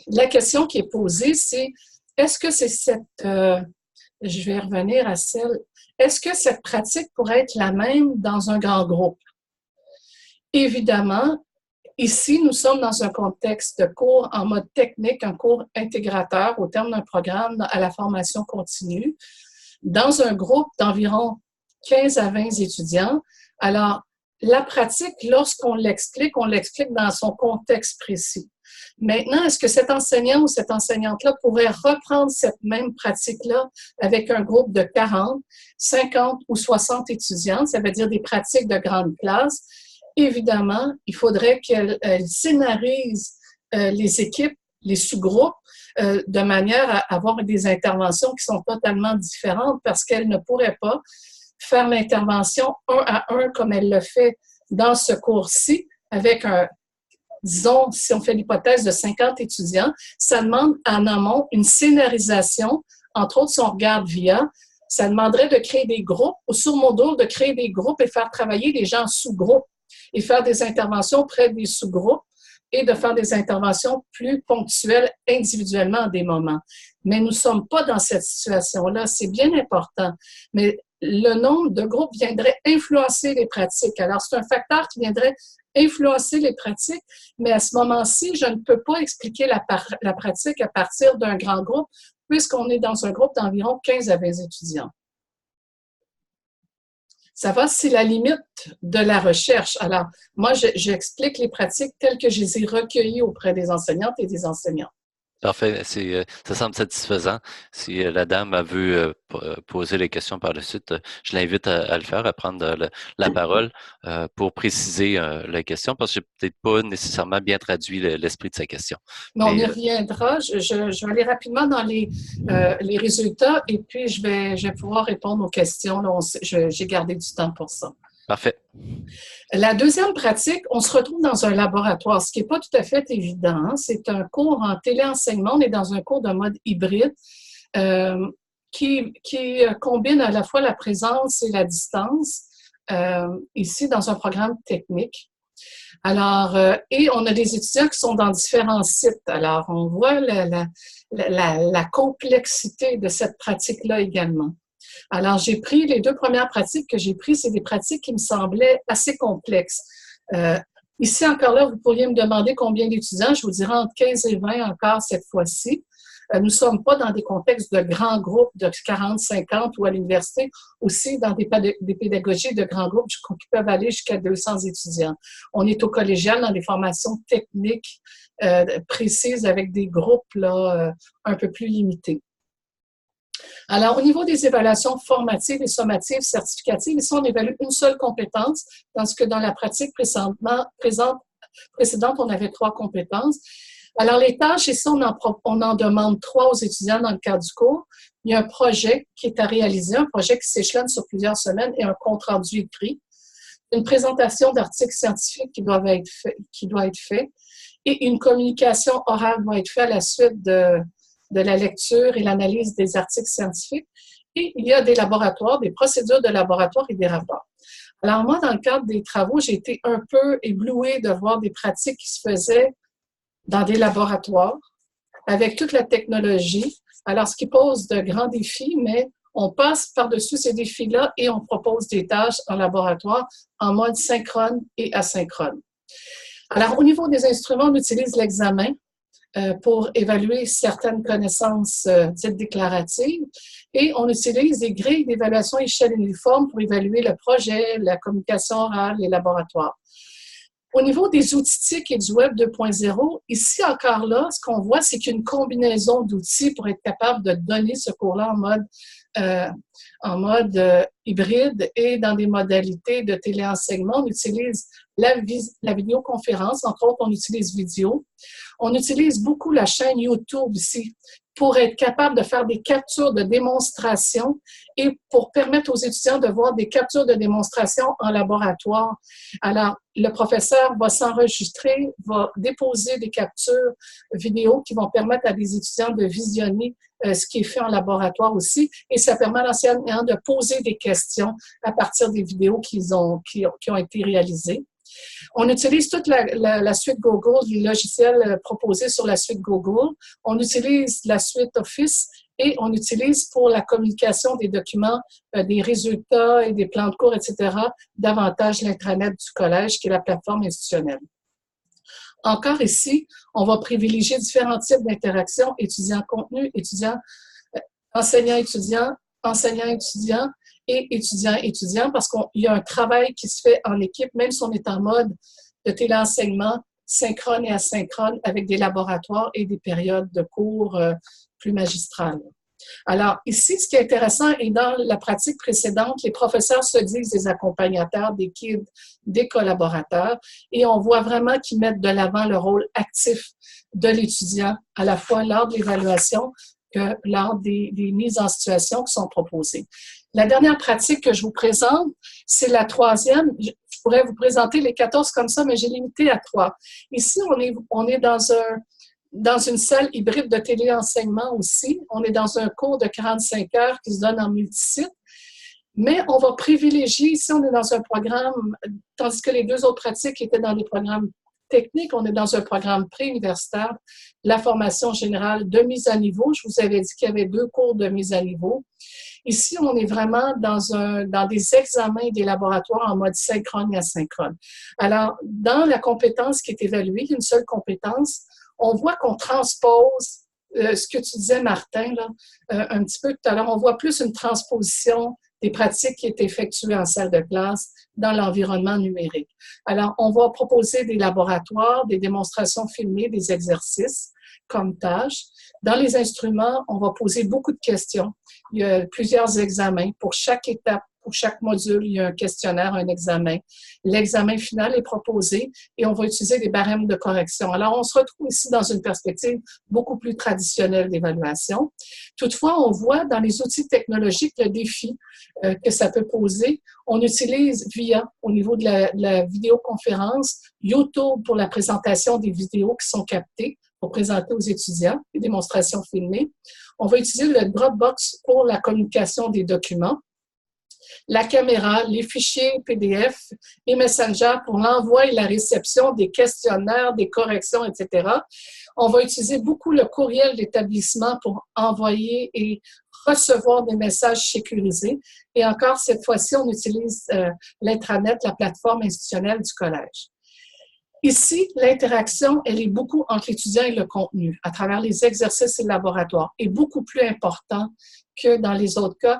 la question qui est posée, c'est est-ce que c'est je vais revenir à celle. Est-ce que cette pratique pourrait être la même dans un grand groupe? Évidemment, Ici, nous sommes dans un contexte de cours en mode technique, un cours intégrateur au terme d'un programme à la formation continue, dans un groupe d'environ 15 à 20 étudiants. Alors, la pratique, lorsqu'on l'explique, on l'explique dans son contexte précis. Maintenant, est-ce que cet enseignant ou cette enseignante-là pourrait reprendre cette même pratique-là avec un groupe de 40, 50 ou 60 étudiants, ça veut dire des pratiques de grande classe? Évidemment, il faudrait qu'elle scénarise les équipes, les sous-groupes, de manière à avoir des interventions qui sont totalement différentes parce qu'elle ne pourrait pas faire l'intervention un à un comme elle le fait dans ce cours-ci avec disons, si on fait l'hypothèse de 50 étudiants, ça demande en amont une scénarisation, entre autres si on regarde VIA, ça demanderait de créer des groupes, ou sur Moodle, de créer des groupes et faire travailler les gens en sous-groupes et faire des interventions auprès des sous-groupes et de faire des interventions plus ponctuelles individuellement à des moments. Mais nous ne sommes pas dans cette situation-là, c'est bien important. Mais le nombre de groupes viendrait influencer les pratiques. Alors, c'est un facteur qui viendrait influencer les pratiques, mais à ce moment-ci, je ne peux pas expliquer la pratique à partir d'un grand groupe, puisqu'on est dans un groupe d'environ 15 à 20 étudiants. Ça va, c'est la limite de la recherche. Alors, moi, j'explique les pratiques telles que je les ai recueillies auprès des enseignantes et des enseignants. Parfait, ça semble satisfaisant. Si la dame a vu poser les questions par la suite, je l'invite à le faire, à prendre la parole pour préciser la question, parce que je n'ai peut-être pas nécessairement bien traduit l'esprit de sa question. Mais on y reviendra. Je vais aller rapidement dans les résultats et puis je vais pouvoir répondre aux questions. J'ai gardé du temps pour ça. Parfait. La deuxième pratique, on se retrouve dans un laboratoire, ce qui n'est pas tout à fait évident. Hein. C'est un cours en téléenseignement. On est dans un cours de mode hybride qui combine à la fois la présence et la distance, ici dans un programme technique. Alors, et on a des étudiants qui sont dans différents sites. Alors, on voit la complexité de cette pratique-là également. Alors, j'ai pris les deux premières pratiques que j'ai prises, c'est des pratiques qui me semblaient assez complexes. Ici, encore là, vous pourriez me demander combien d'étudiants. Je vous dirais entre 15 et 20 encore cette fois-ci. Nous ne sommes pas dans des contextes de grands groupes de 40, 50 ou à l'université, aussi dans des pédagogies de grands groupes qui peuvent aller jusqu'à 200 étudiants. On est au collégial dans des formations techniques précises avec des groupes là, un peu plus limités. Alors, au niveau des évaluations formatives et sommatives certificatives, ici, on évalue une seule compétence, tandis que dans la pratique précédente, on avait 3 compétences. Alors, les tâches, ici, on en demande 3 aux étudiants dans le cadre du cours. Il y a un projet qui est à réaliser, un projet qui s'échelonne sur plusieurs semaines et un compte-rendu écrit. Une présentation d'articles scientifiques qui doit être fait et une communication orale va être faite à la suite de la lecture et l'analyse des articles scientifiques. Et il y a des laboratoires, des procédures de laboratoire et des rapports. Alors moi, dans le cadre des travaux, j'ai été un peu éblouie de voir des pratiques qui se faisaient dans des laboratoires avec toute la technologie. Alors, ce qui pose de grands défis, mais on passe par-dessus ces défis-là et on propose des tâches en laboratoire en mode synchrone et asynchrone. Alors, au niveau des instruments, on utilise l'examen pour évaluer certaines connaissances dites déclaratives. Et on utilise des grilles d'évaluation à échelle uniforme pour évaluer le projet, la communication orale, les laboratoires. Au niveau des outils TIC et du Web 2.0, ici encore là, ce qu'on voit, c'est qu'une combinaison d'outils pour être capable de donner ce cours-là en mode hybride et dans des modalités de téléenseignement. On utilise la vidéoconférence, entre autres, on utilise vidéo. On utilise beaucoup la chaîne YouTube ici pour être capable de faire des captures de démonstration et pour permettre aux étudiants de voir des captures de démonstration en laboratoire. Alors, le professeur va s'enregistrer, va déposer des captures vidéo qui vont permettre à des étudiants de visionner ce qui est fait en laboratoire aussi, et ça permet à l'enseignant de poser des questions à partir des vidéos qui ont été réalisées. On utilise toute la suite Google, les logiciels proposés sur la suite Google. On utilise la suite Office et on utilise pour la communication des documents, des résultats et des plans de cours, etc., davantage l'intranet du collège qui est la plateforme institutionnelle. Encore ici, on va privilégier différents types d'interactions, étudiants-contenu, enseignants-étudiants, enseignants-étudiants et étudiants-étudiants, parce qu'il y a un travail qui se fait en équipe, même si on est en mode de téléenseignement synchrone et asynchrone avec des laboratoires et des périodes de cours plus magistrales. Alors, ici, ce qui est intéressant, et dans la pratique précédente, les professeurs se disent des accompagnateurs, des guides, des collaborateurs, et on voit vraiment qu'ils mettent de l'avant le rôle actif de l'étudiant, à la fois lors de l'évaluation que lors des mises en situation qui sont proposées. La dernière pratique que je vous présente, c'est la troisième. Je pourrais vous présenter les 14 comme ça, mais j'ai limité à 3. Ici, on est dans une salle hybride de téléenseignement aussi. On est dans un cours de 45 heures qui se donne en multisite. Mais on va privilégier, ici, on est dans un programme, tandis que les 2 autres pratiques étaient dans des programmes techniques, on est dans un programme préuniversitaire, la formation générale de mise à niveau. Je vous avais dit qu'il y avait 2 cours de mise à niveau. Ici, on est vraiment dans des examens et des laboratoires en mode synchrone et asynchrone. Alors, dans la compétence qui est évaluée, une seule compétence, on voit qu'on transpose ce que tu disais, Martin, là, un petit peu tout à l'heure. On voit plus une transposition des pratiques qui est effectuées en salle de classe dans l'environnement numérique. Alors, on va proposer des laboratoires, des démonstrations filmées, des exercices comme tâches. Dans les instruments, on va poser beaucoup de questions. Il y a plusieurs examens. Pour chaque étape, pour chaque module, il y a un questionnaire, un examen. L'examen final est proposé et on va utiliser des barèmes de correction. Alors, on se retrouve ici dans une perspective beaucoup plus traditionnelle d'évaluation. Toutefois, on voit dans les outils technologiques le défi que ça peut poser. On utilise VIA au niveau de la vidéoconférence, YouTube pour la présentation des vidéos qui sont captées pour présenter aux étudiants, les démonstrations filmées. On va utiliser le Dropbox pour la communication des documents, la caméra, les fichiers PDF et Messenger pour l'envoi et la réception des questionnaires, des corrections, etc. On va utiliser beaucoup le courriel d'établissement pour envoyer et recevoir des messages sécurisés. Et encore, cette fois-ci, on utilise l'intranet, la plateforme institutionnelle du collège. Ici, l'interaction, elle est beaucoup entre l'étudiant et le contenu, à travers les exercices et le laboratoire, et beaucoup plus important que dans les autres cas.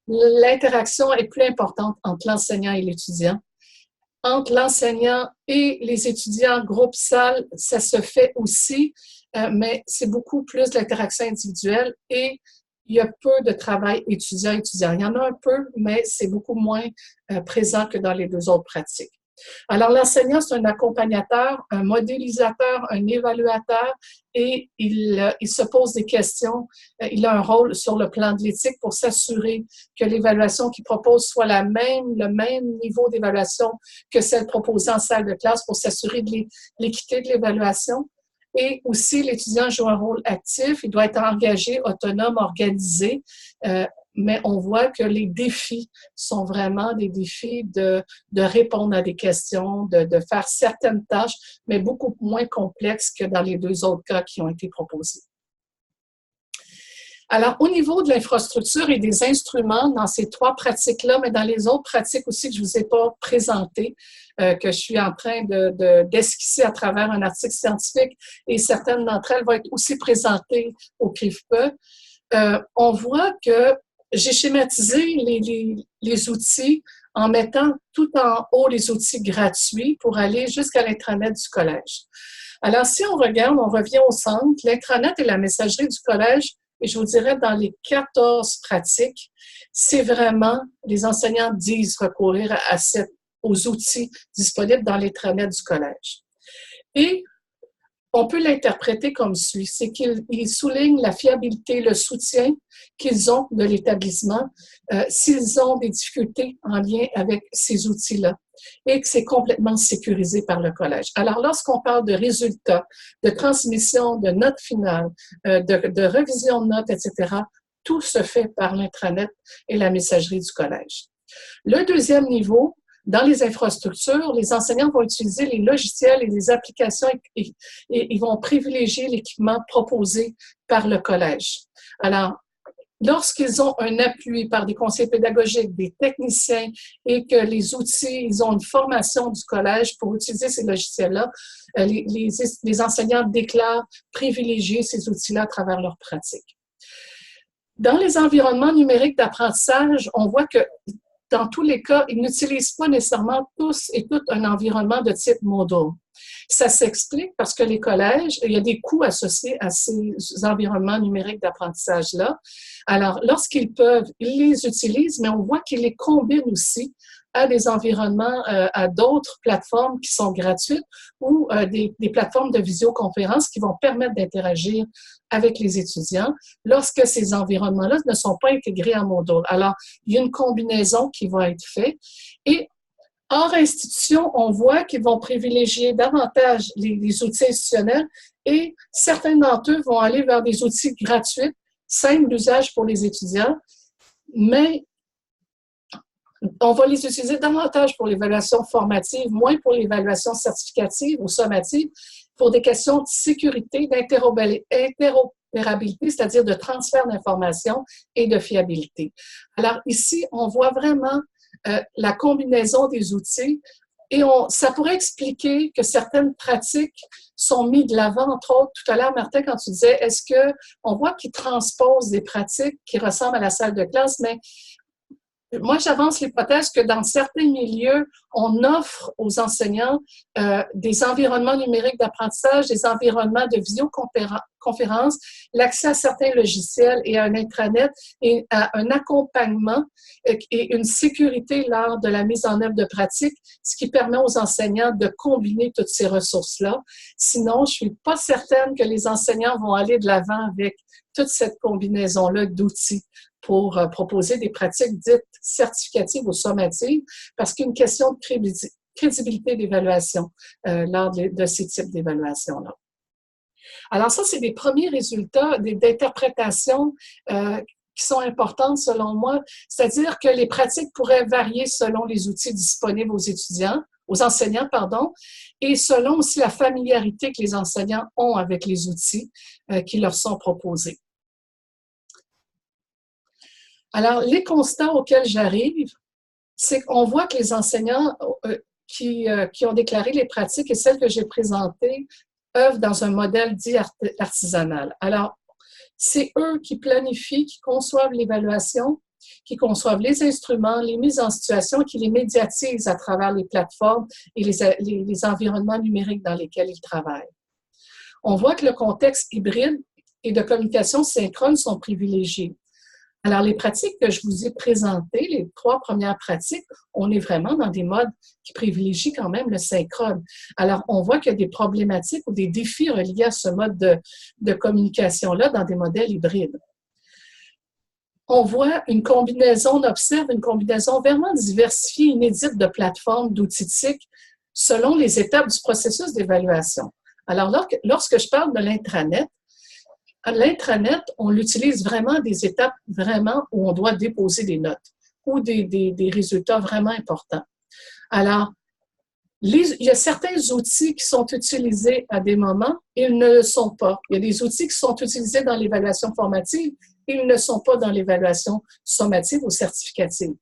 L'interaction est plus importante entre l'enseignant et l'étudiant. Entre l'enseignant et les étudiants, groupe salle, ça se fait aussi, mais c'est beaucoup plus de l'interaction individuelle et il y a peu de travail étudiant-étudiant. Il y en a un peu, mais c'est beaucoup moins présent que dans les 2 autres pratiques. Alors, l'enseignant, c'est un accompagnateur, un modélisateur, un évaluateur et il se pose des questions. Il a un rôle sur le plan de l'éthique pour s'assurer que l'évaluation qu'il propose soit le même niveau d'évaluation que celle proposée en salle de classe pour s'assurer de l'équité de l'évaluation. Et aussi, l'étudiant joue un rôle actif. Il doit être engagé, autonome, organisé. Mais on voit que les défis sont vraiment des défis de répondre à des questions, de faire certaines tâches, mais beaucoup moins complexes que dans les 2 autres cas qui ont été proposés. Alors, au niveau de l'infrastructure et des instruments dans ces 3 pratiques-là, mais dans les autres pratiques aussi que je ne vous ai pas présentées, que je suis en train d'esquisser à travers un article scientifique et certaines d'entre elles vont être aussi présentées au CRIFPE, on voit que j'ai schématisé les outils en mettant tout en haut les outils gratuits pour aller jusqu'à l'intranet du collège. Alors, si on regarde, on revient au centre, l'intranet et la messagerie du collège, et je vous dirais dans les 14 pratiques, c'est vraiment, les enseignants disent recourir aux outils disponibles dans l'intranet du collège. Et on peut l'interpréter comme suit, c'est qu'ils soulignent la fiabilité, le soutien qu'ils ont de l'établissement s'ils ont des difficultés en lien avec ces outils-là et que c'est complètement sécurisé par le collège. Alors, lorsqu'on parle de résultats, de transmission, de notes finales, de révision de notes, etc., tout se fait par l'intranet et la messagerie du collège. Le deuxième niveau, dans les infrastructures, les enseignants vont utiliser les logiciels et les applications et ils vont privilégier l'équipement proposé par le collège. Alors, lorsqu'ils ont un appui par des conseillers pédagogiques, des techniciens et que les outils, ils ont une formation du collège pour utiliser ces logiciels-là, les enseignants déclarent privilégier ces outils-là à travers leur pratique. Dans les environnements numériques d'apprentissage, on voit que dans tous les cas, ils n'utilisent pas nécessairement tous et toutes un environnement de type Moodle. Ça s'explique parce que les collèges, il y a des coûts associés à ces environnements numériques d'apprentissage-là. Alors, lorsqu'ils peuvent, ils les utilisent, mais on voit qu'ils les combinent aussi à des environnements, à d'autres plateformes qui sont gratuites ou des plateformes de visioconférence qui vont permettre d'interagir avec les étudiants lorsque ces environnements-là ne sont pas intégrés à Moodle. Alors, il y a une combinaison qui va être faite. Et hors institution, on voit qu'ils vont privilégier davantage les outils institutionnels et certains d'entre eux vont aller vers des outils gratuits, simples d'usage pour les étudiants, mais on va les utiliser davantage pour l'évaluation formative, moins pour l'évaluation certificative ou sommative, pour des questions de sécurité, d'interopérabilité, c'est-à-dire de transfert d'informations et de fiabilité. Alors ici, on voit vraiment la combinaison des outils et ça pourrait expliquer que certaines pratiques sont mises de l'avant, entre autres. Tout à l'heure, Martin, quand tu disais, est-ce qu'on voit qu'ils transposent des pratiques qui ressemblent à la salle de classe, mais moi, j'avance l'hypothèse que dans certains milieux, on offre aux enseignants des environnements numériques d'apprentissage, des environnements de visioconférence, l'accès à certains logiciels et à un intranet et à un accompagnement et une sécurité lors de la mise en œuvre de pratiques, ce qui permet aux enseignants de combiner toutes ces ressources-là. Sinon, je suis pas certaine que les enseignants vont aller de l'avant avec toute cette combinaison-là d'outils pour proposer des pratiques dites certificatives ou sommatives, parce qu'il y a une question de crédibilité d'évaluation lors de ces types d'évaluations-là. Alors ça, c'est des premiers résultats d'interprétation qui sont importantes selon moi, c'est-à-dire que les pratiques pourraient varier selon les outils disponibles aux enseignants, et selon aussi la familiarité que les enseignants ont avec les outils qui leur sont proposés. Alors, les constats auxquels j'arrive, c'est qu'on voit que les enseignants qui ont déclaré les pratiques et celles que j'ai présentées œuvrent dans un modèle dit artisanal. Alors, c'est eux qui planifient, qui conçoivent l'évaluation, qui conçoivent les instruments, les mises en situation, qui les médiatisent à travers les plateformes et les environnements numériques dans lesquels ils travaillent. On voit que le contexte hybride et de communication synchrone sont privilégiés. Alors, les pratiques que je vous ai présentées, les 3 premières pratiques, on est vraiment dans des modes qui privilégient quand même le synchrone. Alors, on voit qu'il y a des problématiques ou des défis reliés à ce mode de communication-là dans des modèles hybrides. On voit une combinaison, on observe une combinaison vraiment diversifiée, inédite de plateformes, d'outils TIC selon les étapes du processus d'évaluation. Alors, lorsque je parle de l'intranet, on l'utilise vraiment à des étapes vraiment où on doit déposer des notes ou des résultats vraiment importants. Alors, il y a certains outils qui sont utilisés à des moments, ils ne le sont pas. Il y a des outils qui sont utilisés dans l'évaluation formative, ils ne sont pas dans l'évaluation sommative ou certificative.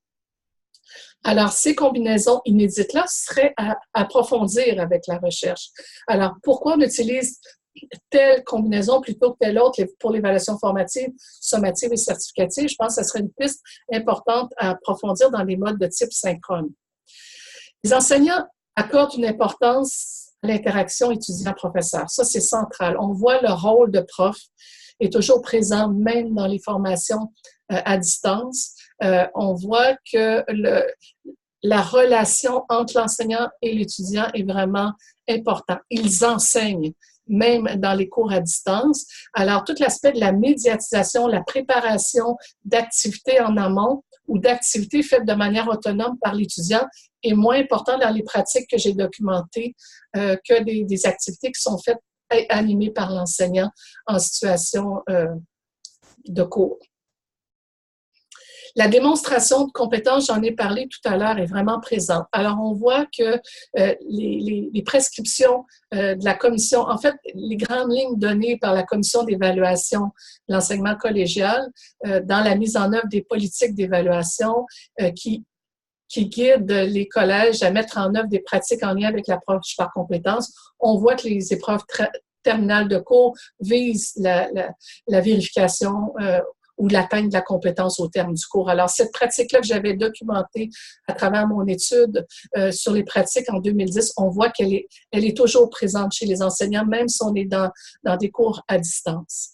Alors, ces combinaisons inédites-là seraient à approfondir avec la recherche. Alors, pourquoi on utilise telle combinaison plutôt que telle autre pour l'évaluation formative, sommative et certificative? Je pense que ce serait une piste importante à approfondir dans les modes de type synchrone. Les enseignants accordent une importance à l'interaction étudiant-professeur. Ça, c'est central. On voit le rôle de prof est toujours présent, même dans les formations à distance. On voit que la relation entre l'enseignant et l'étudiant est vraiment importante. Ils enseignent, même dans les cours à distance. Alors, tout l'aspect de la médiatisation, la préparation d'activités en amont ou d'activités faites de manière autonome par l'étudiant est moins important dans les pratiques que j'ai documentées que des activités qui sont faites et animées par l'enseignant en situation de cours. La démonstration de compétences, j'en ai parlé tout à l'heure, est vraiment présente. Alors, on voit que les prescriptions de la commission, en fait, les grandes lignes données par la commission d'évaluation de l'enseignement collégial dans la mise en œuvre des politiques d'évaluation qui guident les collèges à mettre en œuvre des pratiques en lien avec l'approche par compétences. On voit que les épreuves terminales de cours visent la vérification ou l'atteinte de la compétence au terme du cours. Alors, cette pratique-là que j'avais documentée à travers mon étude sur les pratiques en 2010, on voit qu'elle est toujours présente chez les enseignants, même si on est dans des cours à distance.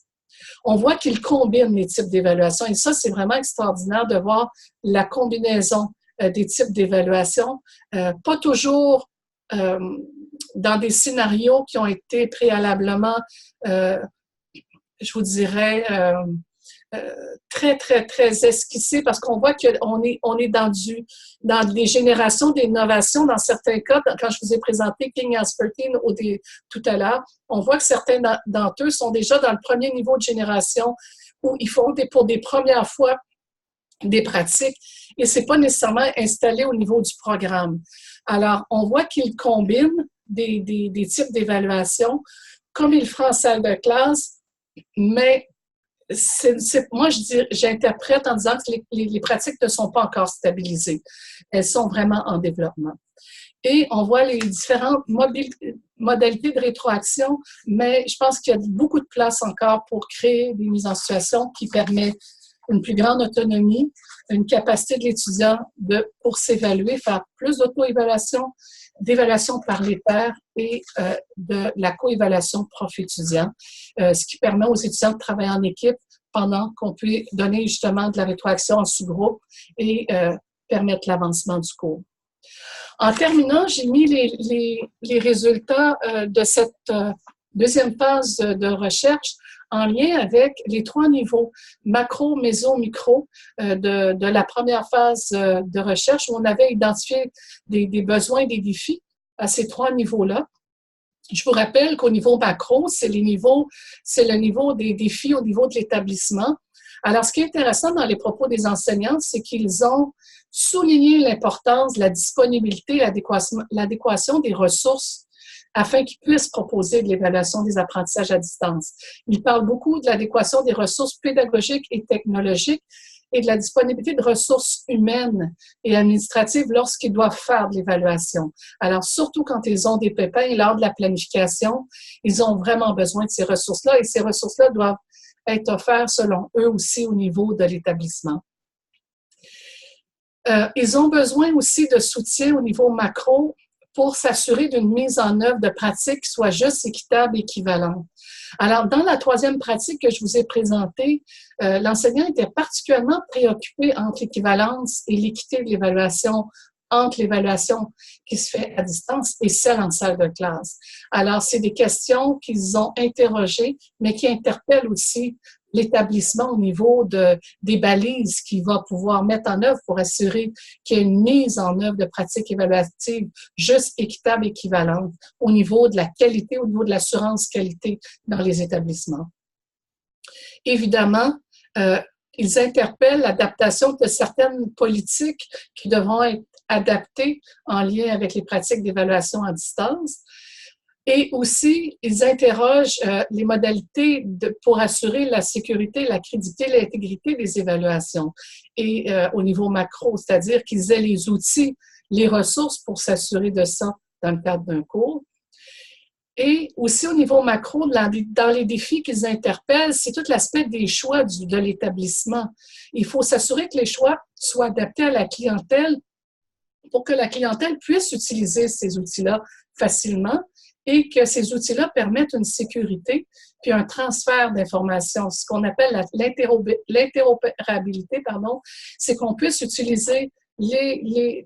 On voit qu'ils combinent les types d'évaluation et ça, c'est vraiment extraordinaire de voir la combinaison des types d'évaluation, pas toujours dans des scénarios qui ont été préalablement, je vous dirais, très, très, très esquissé parce qu'on voit qu'on est dans des générations d'innovation dans certains cas. Quand je vous ai présenté King Aspertine tout à l'heure, on voit que certains d'entre eux sont déjà dans le premier niveau de génération où ils font pour des premières fois des pratiques et c'est pas nécessairement installé au niveau du programme. Alors, on voit qu'ils combinent des types d'évaluation comme ils le font en salle de classe, mais moi, j'interprète en disant que les pratiques ne sont pas encore stabilisées. Elles sont vraiment en développement. Et on voit les différentes modalités de rétroaction, mais je pense qu'il y a beaucoup de place encore pour créer des mises en situation qui permettent une plus grande autonomie, une capacité de l'étudiant pour s'évaluer, faire plus d'auto-évaluation, d'évaluation par les pairs et de la co-évaluation prof-étudiant, ce qui permet aux étudiants de travailler en équipe pendant qu'on peut donner justement de la rétroaction en sous-groupe et permettre l'avancement du cours. En terminant, j'ai mis les résultats de cette deuxième phase de recherche en lien avec les 3 niveaux, macro, méso, micro, de la première phase de recherche où on avait identifié des besoins et des défis à ces 3 niveaux-là. Je vous rappelle qu'au niveau macro, c'est le niveau des défis au niveau de l'établissement. Alors, ce qui est intéressant dans les propos des enseignants, c'est qu'ils ont souligné l'importance de la disponibilité, l'adéquation des ressources afin qu'ils puissent proposer de l'évaluation des apprentissages à distance. Ils parlent beaucoup de l'adéquation des ressources pédagogiques et technologiques et de la disponibilité de ressources humaines et administratives lorsqu'ils doivent faire de l'évaluation. Alors, surtout quand ils ont des pépins lors de la planification, ils ont vraiment besoin de ces ressources-là et ces ressources-là doivent être offertes, selon eux aussi, au niveau de l'établissement. Ils ont besoin aussi de soutien au niveau macro pour s'assurer d'une mise en œuvre de pratiques qui soit juste, équitable, équivalente. Alors, dans la 3e pratique que je vous ai présentée, l'enseignant était particulièrement préoccupé entre l'équivalence et l'équité de l'évaluation, entre l'évaluation qui se fait à distance et celle en salle de classe. Alors, c'est des questions qu'ils ont interrogées, mais qui interpellent aussi l'établissement au niveau des balises qu'il va pouvoir mettre en œuvre pour assurer qu'il y ait une mise en œuvre de pratiques évaluatives juste, équitables, équivalentes au niveau de la qualité, au niveau de l'assurance qualité dans les établissements. Évidemment, ils interpellent l'adaptation de certaines politiques qui devront être adaptées en lien avec les pratiques d'évaluation à distance. Et aussi, ils interrogent les modalités pour assurer la sécurité, la crédibilité, l'intégrité des évaluations. Et au niveau macro, c'est-à-dire qu'ils aient les outils, les ressources pour s'assurer de ça dans le cadre d'un cours. Et aussi au niveau macro, dans les défis qu'ils interpellent, c'est tout l'aspect des choix de l'établissement. Il faut s'assurer que les choix soient adaptés à la clientèle pour que la clientèle puisse utiliser ces outils-là facilement et que ces outils-là permettent une sécurité puis un transfert d'informations. Ce qu'on appelle l'interopérabilité, c'est qu'on puisse utiliser les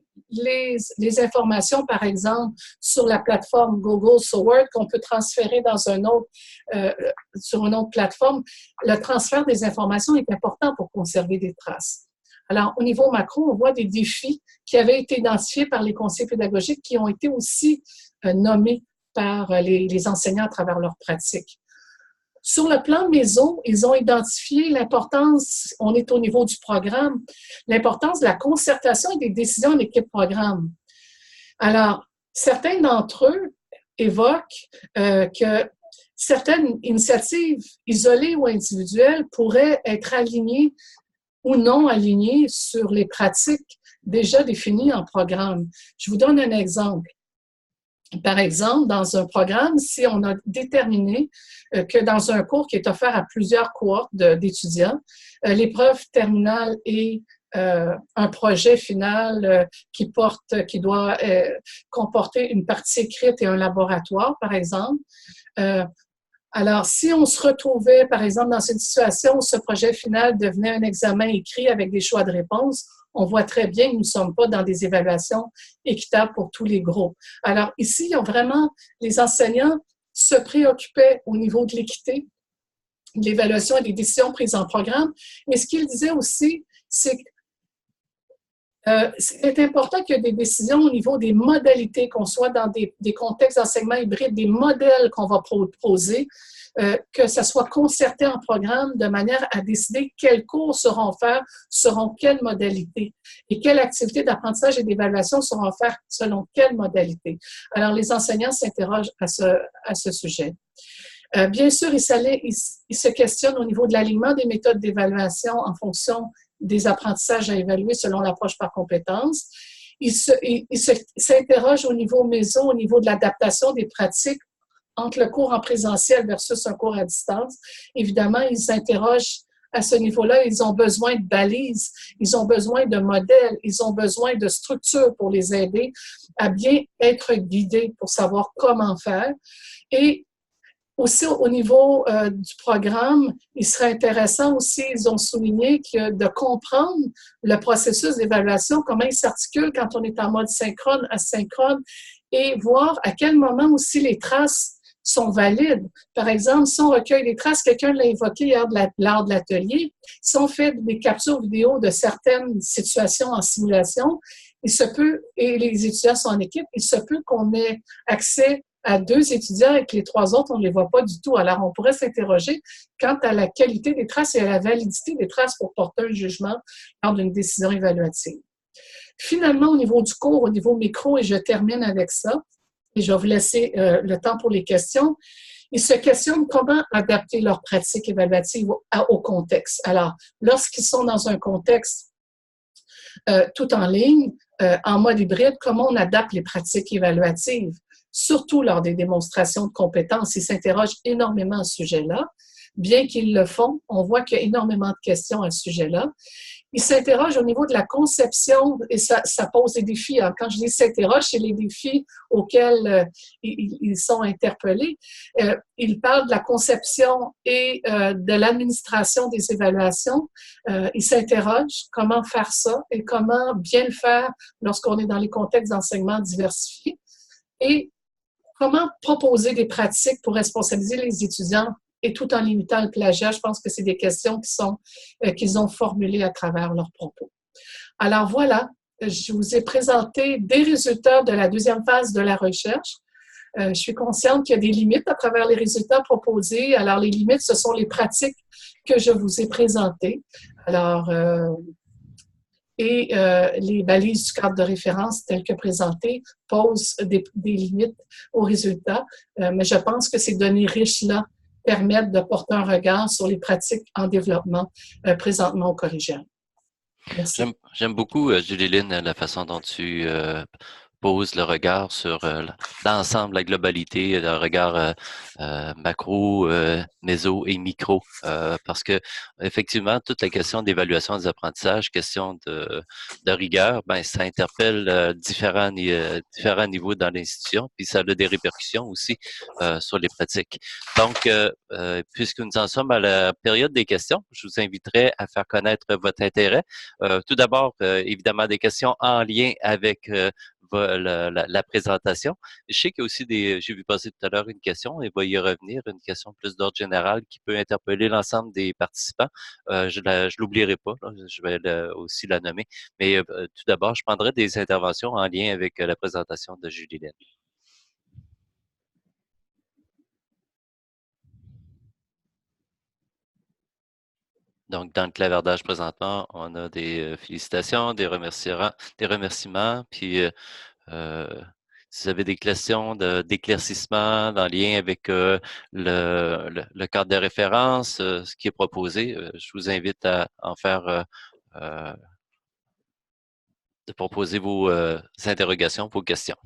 informations, par exemple, sur la plateforme Google SOWORD qu'on peut transférer dans sur une autre plateforme. Le transfert des informations est important pour conserver des traces. Alors, au niveau macro, on voit des défis qui avaient été identifiés par les conseillers pédagogiques qui ont été aussi nommés par les enseignants à travers leurs pratiques. Sur le plan méso, ils ont identifié l'importance, on est au niveau du programme, l'importance de la concertation et des décisions en équipe programme. Alors, certains d'entre eux évoquent que certaines initiatives isolées ou individuelles pourraient être alignées ou non alignées sur les pratiques déjà définies en programme. Je vous donne un exemple. Par exemple, dans un programme, si on a déterminé que dans un cours qui est offert à plusieurs cohortes d'étudiants, l'épreuve terminale est un projet final qui doit comporter une partie écrite et un laboratoire, par exemple. Alors, si on se retrouvait, par exemple, dans une situation où ce projet final devenait un examen écrit avec des choix de réponse, on voit très bien que nous ne sommes pas dans des évaluations équitables pour tous les groupes. Alors, ici, il y a vraiment, les enseignants se préoccupaient au niveau de l'équité, de l'évaluation et des décisions prises en programme. Mais ce qu'ils disaient aussi, c'est que c'est important qu'il y ait des décisions au niveau des modalités, qu'on soit dans des contextes d'enseignement hybride, des modèles qu'on va proposer, que ça soit concerté en programme de manière à décider quels cours seront offerts, selon quelle modalité et quelles activités d'apprentissage et d'évaluation seront offertes selon quelle modalité. Alors, les enseignants s'interrogent à ce sujet. Bien sûr, ils se questionnent au niveau de l'alignement des méthodes d'évaluation en fonction des apprentissages à évaluer selon l'approche par compétence. Ils s'interrogent au niveau méso, au niveau de l'adaptation des pratiques entre le cours en présentiel versus un cours à distance. Évidemment, ils s'interrogent à ce niveau-là. Ils ont besoin de balises, ils ont besoin de modèles, ils ont besoin de structures pour les aider à bien être guidés pour savoir comment faire. Et aussi, au niveau du programme, il serait intéressant aussi, ils ont souligné que de comprendre le processus d'évaluation, comment il s'articule quand on est en mode synchrone, asynchrone, et voir à quel moment aussi les traces sont valides. Par exemple, si on recueille des traces, quelqu'un l'a évoqué lors de l'atelier, si on fait des captures vidéo de certaines situations en simulation, il se peut, et les étudiants sont en équipe, il se peut qu'on ait accès à 2 étudiants et que les 3 autres, on ne les voit pas du tout. Alors, on pourrait s'interroger quant à la qualité des traces et à la validité des traces pour porter un jugement lors d'une décision évaluative. Finalement, au niveau du cours, au niveau micro, et je termine avec ça, et je vais vous laisser le temps pour les questions, ils se questionnent comment adapter leurs pratiques évaluatives au contexte. Alors, lorsqu'ils sont dans un contexte tout en ligne, en mode hybride, comment on adapte les pratiques évaluatives? Surtout lors des démonstrations de compétences, ils s'interrogent énormément à ce sujet-là. Bien qu'ils le font, on voit qu'il y a énormément de questions à ce sujet-là. Ils s'interrogent au niveau de la conception et ça pose des défis. Alors, quand je dis s'interrogent, c'est les défis auxquels ils sont interpellés. Ils parlent de la conception et de l'administration des évaluations. Ils s'interrogent comment faire ça et comment bien le faire lorsqu'on est dans les contextes d'enseignement diversifiés. Et comment proposer des pratiques pour responsabiliser les étudiants et tout en limitant le plagiat? Je pense que c'est des questions qu'ils ont formulées à travers leurs propos. Alors voilà, je vous ai présenté des résultats de la 2e phase de la recherche. Je suis consciente qu'il y a des limites à travers les résultats proposés. Alors les limites, ce sont les pratiques que je vous ai présentées. Alors, les balises du cadre de référence telles que présentées posent des limites aux résultats, mais je pense que ces données riches-là permettent de porter un regard sur les pratiques en développement présentement au collégial. Merci. J'aime beaucoup, Julie-Lynn, la façon dont tu poses le regard sur l'ensemble, la globalité, le regard macro, méso et micro, parce que effectivement, toute la question d'évaluation des apprentissages, question de rigueur, ben ça interpelle différents niveaux dans l'institution, puis ça a des répercussions aussi sur les pratiques. Donc, puisque nous en sommes à la période des questions, je vous inviterai à faire connaître votre intérêt. Tout d'abord, évidemment, des questions en lien avec la présentation. Je sais qu'il y a aussi j'ai vu passer tout à l'heure une question, et va y revenir, une question plus d'ordre général qui peut interpeller l'ensemble des participants. Je l'oublierai pas, là, je vais aussi la nommer. Mais tout d'abord, je prendrai des interventions en lien avec la présentation de Julie-Lynn. Donc, dans le clavardage présentement, on a des félicitations, des remerciements, puis si vous avez des questions d'éclaircissement en lien avec le cadre de référence, ce qui est proposé, je vous invite à en faire, de proposer vos interrogations, vos questions.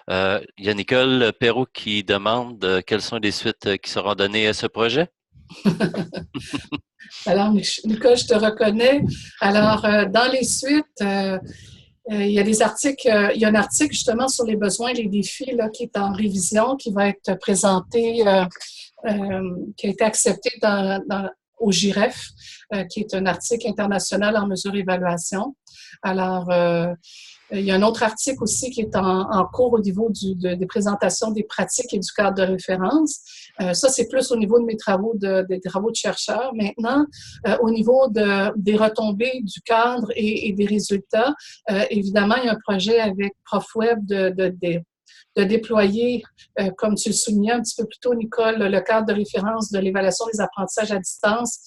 Il y a Nicole Perrault qui demande quelles sont les suites qui seront données à ce projet. Alors, Nicole, je te reconnais. Alors, dans les suites, il y a des articles, il y a un article justement sur les besoins et les défis là, qui est en révision, qui va être présenté, qui a été accepté au GIREF, qui est un article international en mesure d'évaluation. Alors, il y a un autre article aussi qui est en cours au niveau des présentations des pratiques et du cadre de référence. Ça, c'est plus au niveau de mes travaux des travaux de chercheurs. Maintenant, au niveau des retombées du cadre et des résultats, évidemment, il y a un projet avec ProfWeb de déployer, comme tu le soulignais un petit peu plus tôt, Nicole, le cadre de référence de l'évaluation des apprentissages à distance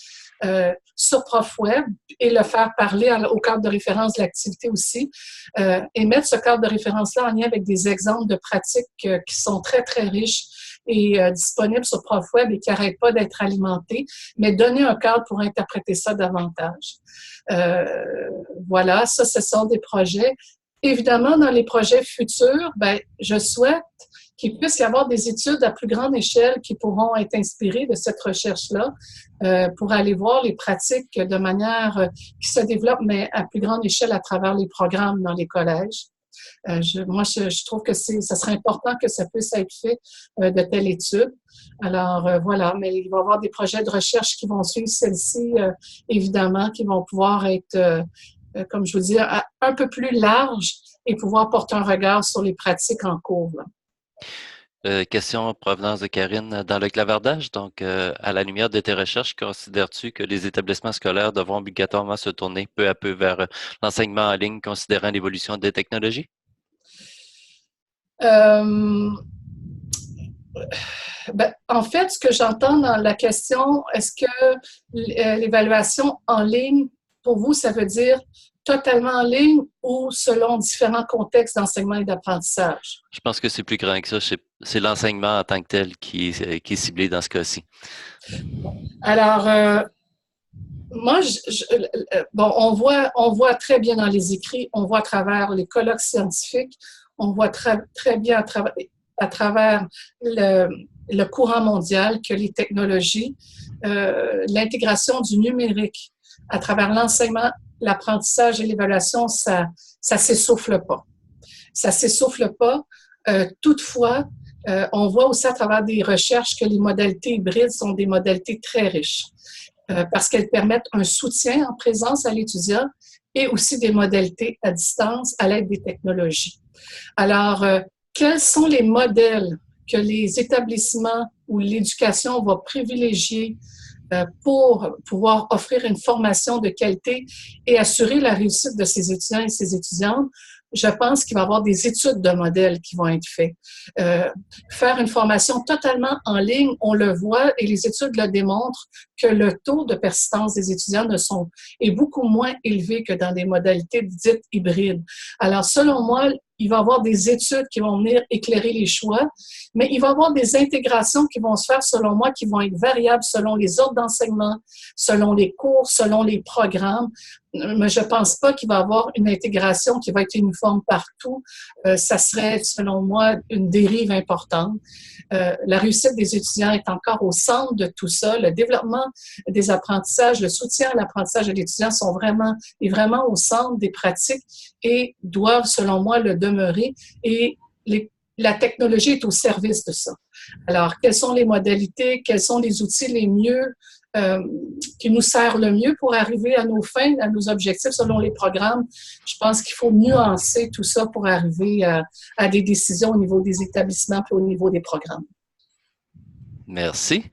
sur ProfWeb et le faire parler au cadre de référence de l'activité aussi, et mettre ce cadre de référence-là en lien avec des exemples de pratiques qui sont très, très riches et disponibles sur ProfWeb et qui n'arrêtent pas d'être alimentés, mais donner un cadre pour interpréter ça davantage. Voilà, ça, ce sont des projets. Évidemment, dans les projets futurs, ben, je souhaite qu'il puisse y avoir des études à plus grande échelle qui pourront être inspirées de cette recherche-là pour aller voir les pratiques de manière qui se développent, mais à plus grande échelle à travers les programmes dans les collèges. Je trouve que ça serait important que ça puisse être fait de telles études. Alors, voilà, mais il va y avoir des projets de recherche qui vont suivre celle-ci, évidemment, qui vont pouvoir être, comme je vous dis, un peu plus larges et pouvoir porter un regard sur les pratiques en cours, là. Question en provenance de Karine. Dans le clavardage, donc, à la lumière de tes recherches, considères-tu que les établissements scolaires devront obligatoirement se tourner peu à peu vers l'enseignement en ligne, considérant l'évolution des technologies? En fait, ce que j'entends dans la question, est-ce que l'évaluation en ligne, pour vous, ça veut dire totalement en ligne ou selon différents contextes d'enseignement et d'apprentissage? Je pense que c'est plus grand que ça. C'est l'enseignement en tant que tel qui est ciblé dans ce cas-ci. Alors, moi, on voit très bien dans les écrits, on voit à travers les colloques scientifiques, on voit très, très bien à travers le courant mondial que les technologies, l'intégration du numérique à travers l'enseignement, l'apprentissage et l'évaluation, ça s'essouffle pas. Ça s'essouffle pas. Toutefois, on voit aussi à travers des recherches que les modalités hybrides sont des modalités très riches parce qu'elles permettent un soutien en présence à l'étudiant et aussi des modalités à distance à l'aide des technologies. Alors, quels sont les modèles que les établissements ou l'éducation va privilégier pour pouvoir offrir une formation de qualité et assurer la réussite de ses étudiants et ses étudiantes? Je pense qu'il va y avoir des études de modèles qui vont être faites. Faire une formation totalement en ligne, on le voit et les études le démontrent que le taux de persistance des étudiants est beaucoup moins élevé que dans des modalités dites hybrides. Alors, selon moi, il va y avoir des études qui vont venir éclairer les choix, mais il va y avoir des intégrations qui vont se faire, selon moi, qui vont être variables selon les ordres d'enseignement, selon les cours, selon les programmes. Mais je ne pense pas qu'il va y avoir une intégration qui va être uniforme partout. Ça serait, selon moi, une dérive importante. La réussite des étudiants est encore au centre de tout ça. Le développement des apprentissages, le soutien à l'apprentissage de l'étudiant est vraiment au centre des pratiques et doivent, selon moi, le demeurer. Et la technologie est au service de ça. Alors, quelles sont les modalités, quels sont les outils les mieux qui nous servent le mieux pour arriver à nos fins, à nos objectifs selon les programmes? Je pense qu'il faut nuancer tout ça pour arriver à des décisions au niveau des établissements et au niveau des programmes. Merci.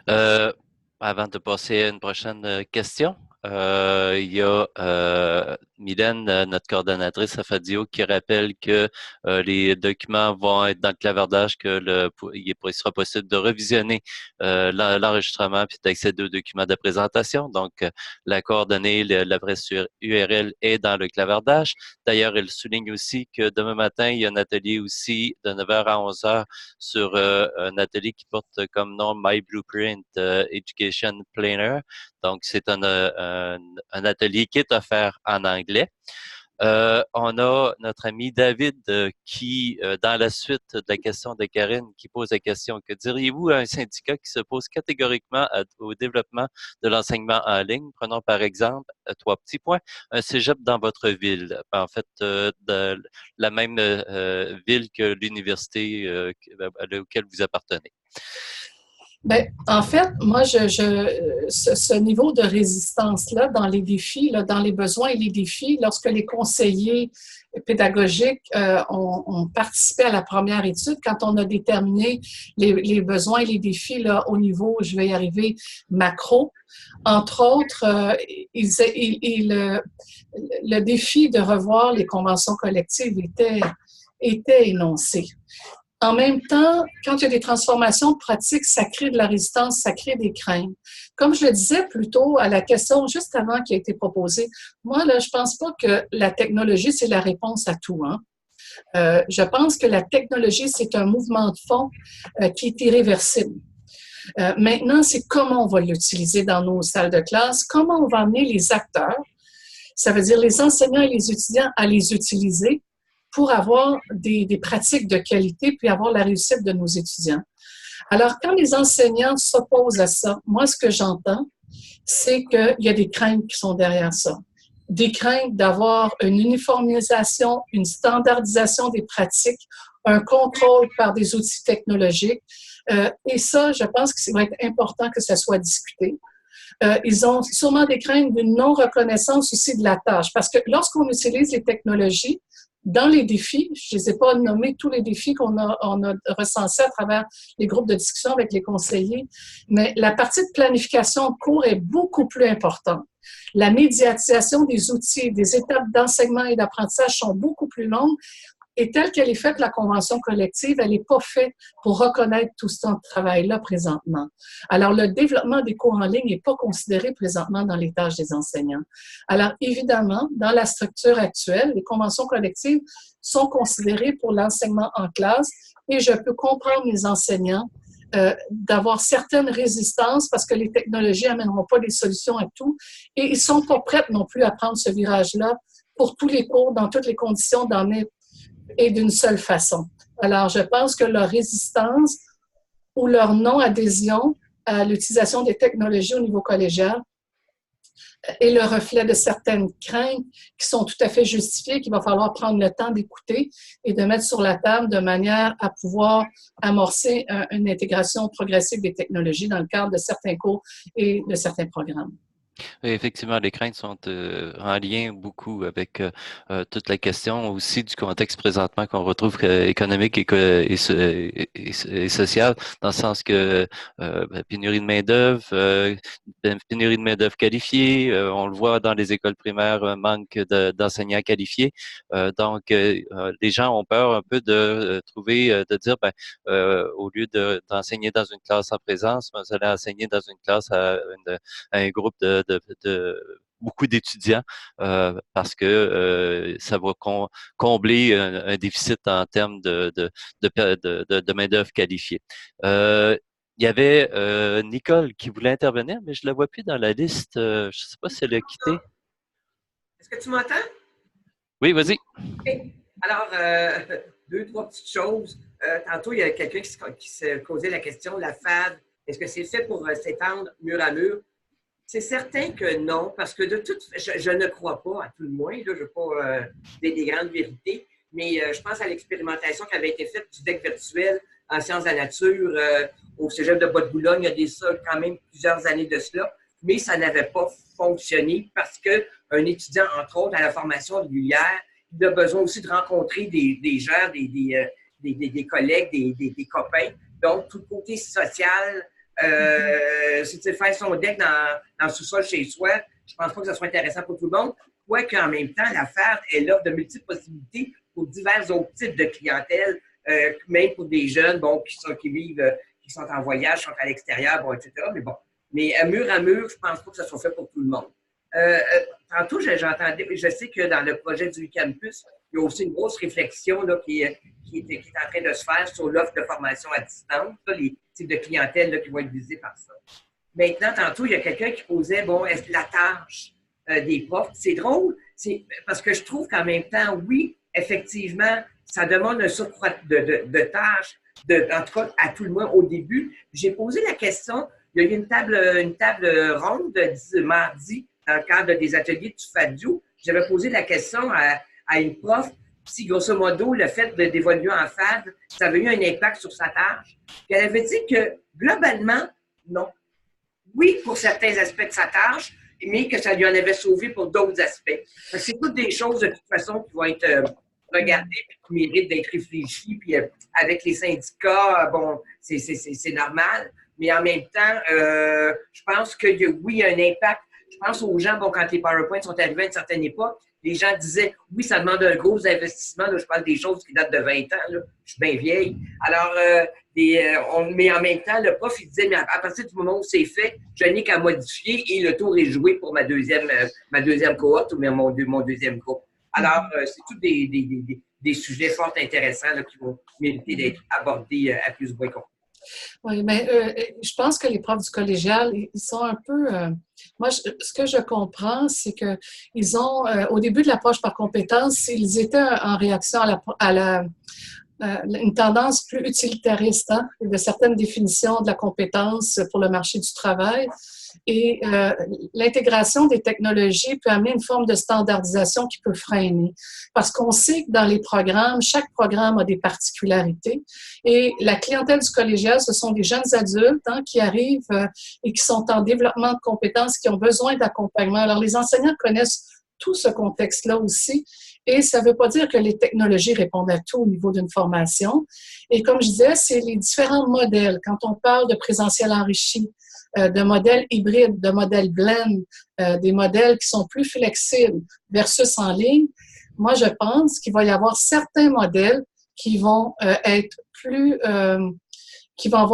Avant de passer à une prochaine question, il y a Mylène, notre coordonnatrice à Fadio, qui rappelle que les documents vont être dans le clavardage, il sera possible de revisionner l'enregistrement puis d'accéder aux documents de présentation. Donc, la coordonnée, l'adresse URL est dans le clavardage. D'ailleurs, elle souligne aussi que demain matin, il y a un atelier aussi de 9h à 11h sur un atelier qui porte comme nom My Blueprint Education Planner. Donc, c'est un atelier qui est offert en anglais. On a notre ami David qui, dans la suite de la question de Karine, qui pose la question, que diriez-vous à un syndicat qui s'oppose catégoriquement au développement de l'enseignement en ligne? Prenons par exemple, 3 petits points, un cégep dans votre ville. En fait, de la même ville que l'université auquel vous appartenez. Bien, en fait, moi, ce niveau de résistance-là dans les défis, là, dans les besoins et les défis, lorsque les conseillers pédagogiques ont participé à la première étude, quand on a déterminé les besoins et les défis là, au niveau, je vais y arriver, macro, entre autres, le défi de revoir les conventions collectives était énoncé. En même temps, quand il y a des transformations pratiques, ça crée de la résistance, ça crée des craintes. Comme je le disais plus tôt à la question juste avant qui a été proposée, moi, là, je pense pas que la technologie, c'est la réponse à tout, hein. Je pense que la technologie, c'est un mouvement de fond qui est irréversible. Maintenant, c'est comment on va l'utiliser dans nos salles de classe, comment on va amener les acteurs, ça veut dire les enseignants et les étudiants à les utiliser pour avoir des pratiques de qualité puis avoir la réussite de nos étudiants. Alors, quand les enseignants s'opposent à ça, moi, ce que j'entends, c'est qu'il y a des craintes qui sont derrière ça. Des craintes d'avoir une uniformisation, une standardisation des pratiques, un contrôle par des outils technologiques. Et ça, je pense que ça va être important que ça soit discuté. Ils ont sûrement des craintes d'une non-reconnaissance aussi de la tâche, parce que lorsqu'on utilise les technologies, dans les défis, je ne les ai pas nommés tous les défis qu'on a recensés à travers les groupes de discussion avec les conseillers, mais la partie de planification de cours est beaucoup plus importante. La médiatisation des outils, des étapes d'enseignement et d'apprentissage sont beaucoup plus longues. Et telle qu'elle est faite, la convention collective, elle n'est pas faite pour reconnaître tout ce temps de travail-là présentement. Alors, le développement des cours en ligne n'est pas considéré présentement dans les tâches des enseignants. Alors, évidemment, dans la structure actuelle, les conventions collectives sont considérées pour l'enseignement en classe et je peux comprendre les enseignants d'avoir certaines résistances parce que les technologies n'amèneront pas des solutions à tout et ils ne sont pas prêts non plus à prendre ce virage-là pour tous les cours, dans toutes les conditions et d'une seule façon. Alors, je pense que leur résistance ou leur non-adhésion à l'utilisation des technologies au niveau collégial est le reflet de certaines craintes qui sont tout à fait justifiées, qu'il va falloir prendre le temps d'écouter et de mettre sur la table de manière à pouvoir amorcer une intégration progressive des technologies dans le cadre de certains cours et de certains programmes. Oui, effectivement, les craintes sont en lien beaucoup avec toute la question aussi du contexte présentement qu'on retrouve économique et social, dans le sens que pénurie de main-d'œuvre, pénurie de main-d'œuvre qualifiée, on le voit dans les écoles primaires, manque d'enseignants qualifiés. Donc, les gens ont peur un peu de dire, au lieu d'enseigner dans une classe en présence, vous allez enseigner dans une classe à un groupe de beaucoup d'étudiants parce que ça va combler un déficit en termes de main-d'œuvre qualifiée. Il y avait Nicole qui voulait intervenir, mais je ne la vois plus dans la liste. Je ne sais pas si elle a quitté. Est-ce que tu m'entends? Oui, vas-y. Okay. Alors, 2-3 petites choses. Tantôt, il y a quelqu'un qui s'est posé la question, la FAD, est-ce que c'est fait pour s'étendre mur à mur? C'est certain que non, parce que je ne crois pas, à tout le moins, là, je ne veux pas des grandes vérités, mais je pense à l'expérimentation qui avait été faite du deck virtuel en sciences de la nature au cégep de Bois-de-Boulogne. Il y a quand même plusieurs années de cela, mais ça n'avait pas fonctionné parce qu'un étudiant, entre autres, à la formation régulière, il a besoin aussi de rencontrer des gens, des collègues, des copains. Donc, tout le côté social, si tu faire son deck dans le sous-sol chez soi, je pense pas que ce soit intéressant pour tout le monde. pourquoi qu'en même temps, la FAD, elle offre de multiples possibilités pour divers autres types de clientèle, même pour des jeunes, bon, qui vivent, qui sont en voyage, qui sont à l'extérieur, bon, etc. Mais bon, mais à mur, je pense pas que ça soit fait pour tout le monde. Tantôt, j'entendais, je sais que dans le projet du campus, il y a aussi une grosse réflexion là, qui est en train de se faire sur l'offre de formation à distance, là, les types de clientèle là, qui vont être visés par ça. Maintenant, tantôt, il y a quelqu'un qui posait, bon, est-ce que la tâche des profs, c'est drôle, c'est parce que je trouve qu'en même temps, oui, effectivement, ça demande un surcroît de tâches, en tout cas, à tout le moins au début. J'ai posé la question, il y a eu une table ronde mardi dans le cadre des ateliers du FADIO. J'avais posé la question à une prof si, grosso modo, le fait d'évoluer en FAD, ça avait eu un impact sur sa tâche. Puis elle avait dit que, globalement, non. Oui, pour certains aspects de sa tâche, mais que ça lui en avait sauvé pour d'autres aspects. C'est toutes des choses, de toute façon, qui vont être regardées et qui méritent d'être réfléchies. Puis avec les syndicats, bon, c'est normal. Mais en même temps, je pense que oui, il y a un impact. Je pense aux gens, bon, quand les PowerPoints sont arrivés à une certaine époque, les gens disaient, oui, ça demande un gros investissement. Là, je parle des choses qui datent de 20 ans. Là. Je suis bien vieille. Alors, mais en même temps, le prof, il disait, mais à partir du moment où c'est fait, je n'ai qu'à modifier et le tour est joué pour ma deuxième cohorte ou mon deuxième groupe. Alors, c'est tous des sujets fort intéressants là, qui vont mériter d'être abordés à plus ou moins compte. Oui, mais je pense que les profs du collégial, ils sont un peu... moi, ce que je comprends, c'est qu'ils ont, au début de l'approche par compétences, ils étaient en réaction à une tendance plus utilitariste de certaines définitions de la compétence pour le marché du travail. Et l'intégration des technologies peut amener une forme de standardisation qui peut freiner. Parce qu'on sait que dans les programmes, chaque programme a des particularités. Et la clientèle du collégial, ce sont des jeunes adultes qui arrivent et qui sont en développement de compétences, qui ont besoin d'accompagnement. Alors, les enseignants connaissent tout ce contexte-là aussi. Et ça ne veut pas dire que les technologies répondent à tout au niveau d'une formation. Et comme je disais, c'est les différents modèles. Quand on parle de présentiel enrichi, de modèles hybrides, de modèles blend, des modèles qui sont plus flexibles versus en ligne, moi, je pense qu'il va y avoir certains modèles qui vont être plus... qui vont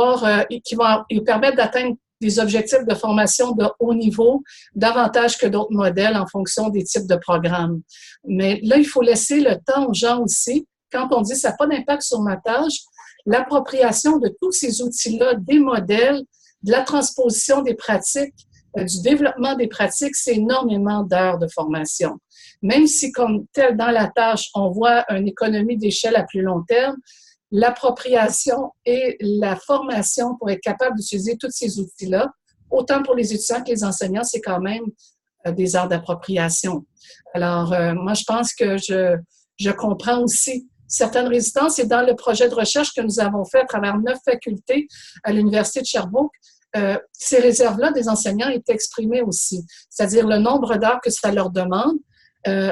permettre d'atteindre des objectifs de formation de haut niveau davantage que d'autres modèles en fonction des types de programmes. Mais là, il faut laisser le temps aux gens aussi. Quand on dit « ça n'a pas d'impact sur ma tâche », l'appropriation de tous ces outils-là, des modèles, de la transposition des pratiques, du développement des pratiques, c'est énormément d'heures de formation. Même si, comme tel dans la tâche, on voit une économie d'échelle à plus long terme, l'appropriation et la formation pour être capable d'utiliser tous ces outils-là, autant pour les étudiants que les enseignants, c'est quand même des heures d'appropriation. Alors, moi, je pense que je comprends aussi certaines résistances. Et dans le projet de recherche que nous avons fait à travers 9 facultés à l'Université de Sherbrooke, ces réserves-là des enseignants étaient exprimées aussi. C'est-à-dire le nombre d'heures que ça leur demande